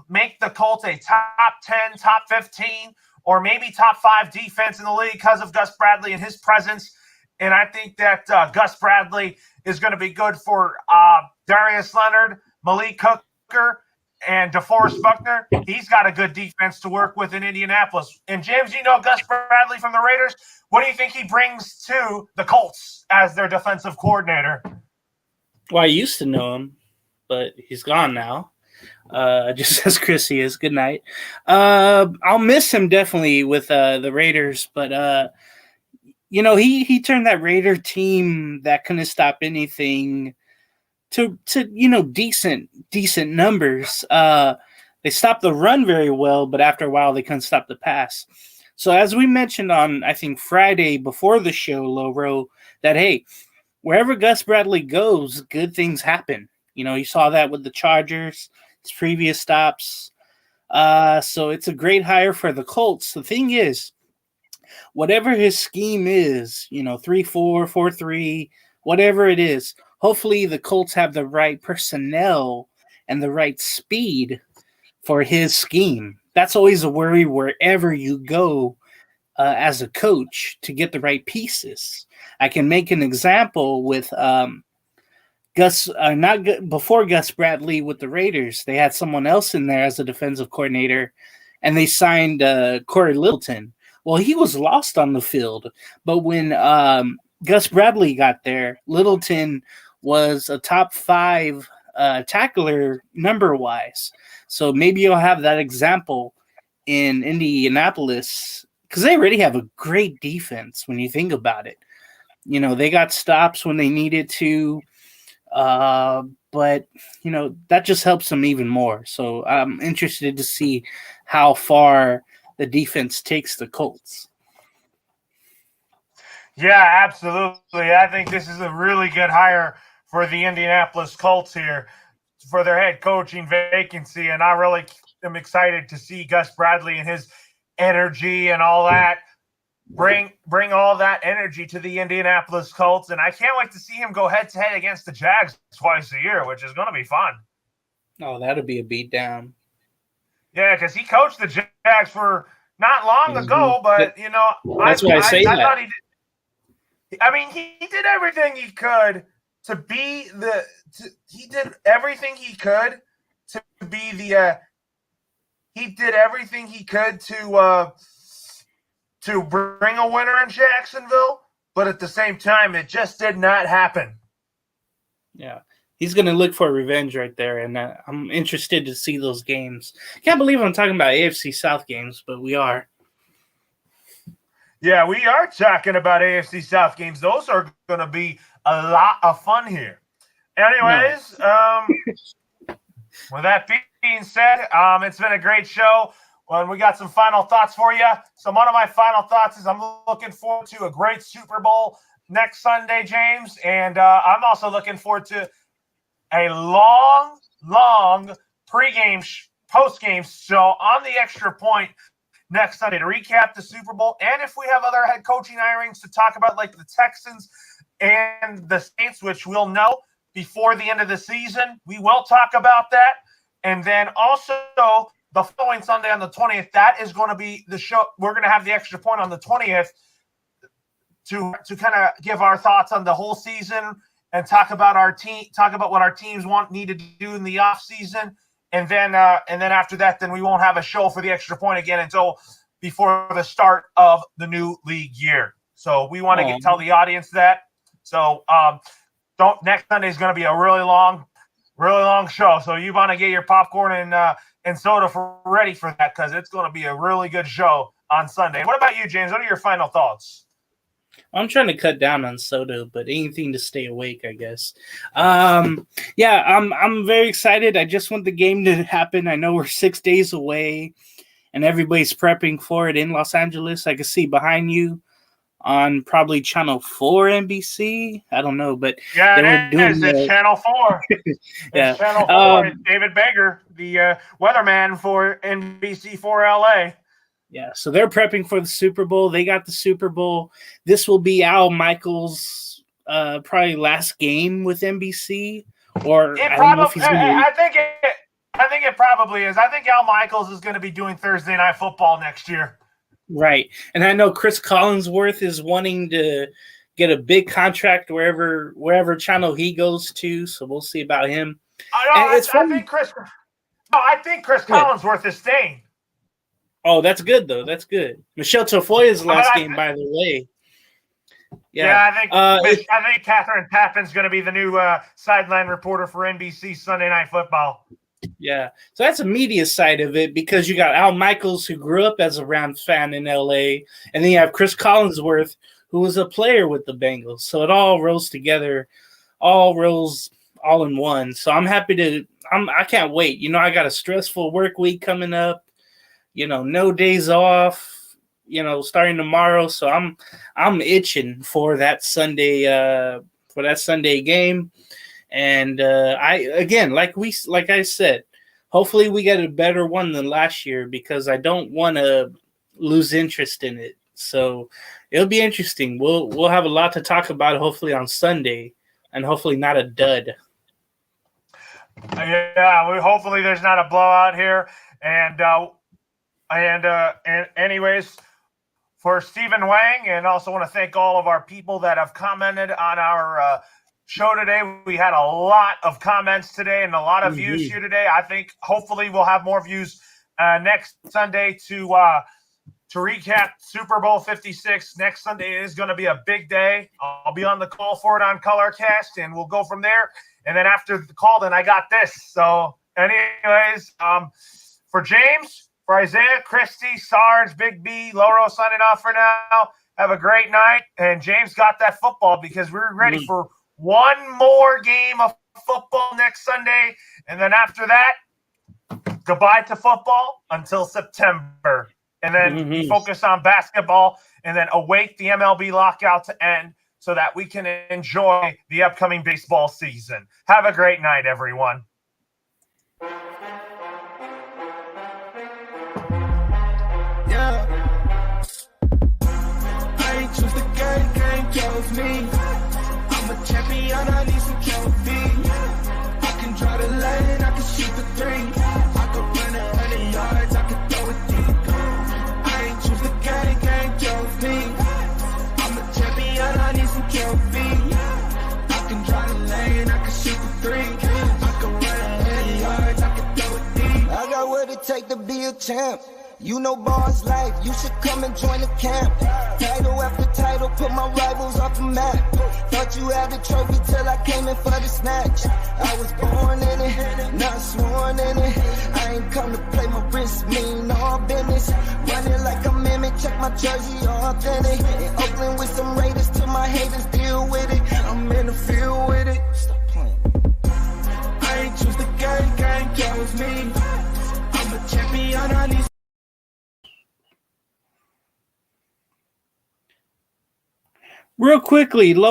make the Colts a top 10, top 15, or maybe top 5 defense in the league because of Gus Bradley and his presence. And I think that Gus Bradley is going to be good for Darius Leonard, Malik Hooker, and DeForest Buckner. He's got a good defense to work with in Indianapolis. And James, Gus Bradley from the Raiders. What do you think he brings to the Colts as their defensive coordinator? Well, I used to know him, but he's gone now. Just as Chrissy is. Good night. I'll miss him definitely with the Raiders, but he turned that Raider team that couldn't stop anything to decent numbers. They stopped the run very well, but after a while they couldn't stop the pass. So as we mentioned on, I think, Friday before the show, Loro, that, hey, wherever Gus Bradley goes, good things happen. You saw that with the Chargers, his previous stops. So it's a great hire for the Colts. The thing is, whatever his scheme is, 3-4, 4-3, whatever it is, hopefully the Colts have the right personnel and the right speed for his scheme. That's always a worry wherever you go as a coach to get the right pieces. I can make an example with before Gus Bradley with the Raiders. They had someone else in there as a defensive coordinator, and they signed Corey Littleton. Well, he was lost on the field, but when Gus Bradley got there, Littleton was a top 5 tackler number-wise. So maybe you'll have that example in Indianapolis, because they already have a great defense when you think about it. You know, they got stops when they needed to, but, you know, that just helps them even more. So I'm interested to see how far the defense takes the Colts. Yeah, absolutely. I think this is a really good hire for the Indianapolis Colts here for their head coaching vacancy, and I really am excited to see Gus Bradley and his energy and all that bring all that energy to the Indianapolis Colts, and I can't wait to see him go head-to-head against the Jags twice a year, which is going to be fun. Oh, that'll be a beatdown. Yeah, because he coached the Jags for not long ago, but, you know, that's why I say that. Thought he did everything he could to be he did everything he could to be he did everything he could to bring a winner in Jacksonville, but at the same time, it just did not happen. Yeah, he's going to look for revenge right there, and I'm interested to see those games. Can't believe I'm talking about AFC South games, but we are. Yeah, we are talking about AFC South games. Those are going to be a lot of fun here. Anyways, with that being said, it's been a great show. And we got some final thoughts for you. So one of my final thoughts is I'm looking forward to a great Super Bowl next Sunday, James. And I'm also looking forward to a long pregame, postgame show on the Extra Point next Sunday to recap the Super Bowl. And if we have other head coaching hirings to talk about, like the Texans and the Saints, which we'll know before the end of the season, we will talk about that. And then also the following Sunday on the 20th, that is going to be the show. We're going to have the Extra Point on the 20th to kind of give our thoughts on the whole season and talk about what our teams need to do in the off season. And then after that, then we won't have a show for the Extra Point again until before the start of the new league year. So we want to tell the audience that. So next Sunday is going to be a really long show. So you want to get your popcorn and soda ready for that, because it's going to be a really good show on Sunday. What about you, James? What are your final thoughts? I'm trying to cut down on soda, but anything to stay awake, I guess. I'm very excited. I just want the game to happen. I know we're 6 days away, and everybody's prepping for it in Los Angeles. I can see behind you on probably Channel 4 NBC. I don't know, but yeah, it's Channel 4. Yeah, it's Channel 4. It's David Baker, the weatherman for NBC4 LA. Yeah, so they're prepping for the Super Bowl. They got the Super Bowl. This will be Al Michaels' probably last game with NBC, or I don't know if he's going to. I think it probably is. I think Al Michaels is going to be doing Thursday Night Football next year. Right, and I know Chris Collinsworth is wanting to get a big contract wherever channel he goes to. So we'll see about him. I think Chris Collinsworth is staying. Oh, that's good though. That's good. Michelle Tafoya's last game, by the way. Yeah, I think Catherine Tappan's going to be the new sideline reporter for NBC Sunday Night Football. Yeah, so that's a media side of it, because you got Al Michaels, who grew up as a Rams fan in LA, and then you have Chris Collinsworth, who was a player with the Bengals. So it all rolls together, all in one. So I'm happy I can't wait. You know, I got a stressful work week coming up. You know, no days off. You know, starting tomorrow. So I'm itching for that Sunday game. And like I said, hopefully we get a better one than last year, because I don't want to lose interest in it. So it'll be interesting. We'll have a lot to talk about hopefully on Sunday and hopefully not a dud. Yeah, hopefully there's not a blowout here. And anyways, for Stephen Wang, and also want to thank all of our people that have commented on our show today. We had a lot of comments today and a lot of views here today. I think hopefully we'll have more views next Sunday to recap Super Bowl 56. Next Sunday is going to be a big day. I'll be on the call for it on Colorcast, and we'll go from there. And then after the call, then I got this. So anyways, for James, for Isaiah, Christy, Sarge, Big B, Loro signing off for now. Have a great night. And James got that football because we're ready for one more game of football next Sunday. And then after that, goodbye to football until September. And then focus on basketball and then await the MLB lockout to end so that we can enjoy the upcoming baseball season. Have a great night, everyone. Yeah. I ain't choose the game chose me. I'm a champion, I need some trophies. I can draw the lane, I can shoot the three. I can run 100 yards, I can throw it deep. I ain't choose the game chose me. I'm a champion, I need some trophies. I can draw the lane, I can shoot the three. I can run 100 yards, I can throw it deep. I got what it take to be a champ. You know bars life, you should come and join the camp. Title after title, put my rivals off the map. Thought you had the trophy till I came in for the snatch. I was born in it, not sworn in it. I ain't come to play, my wrist mean all business. Running like a mimic, check my jersey, authentic. In Oakland with some Raiders till my haters deal with it. I'm in the field with it. Stop playing. I ain't choose the game chose me. I'm a champion, I need. Real quickly,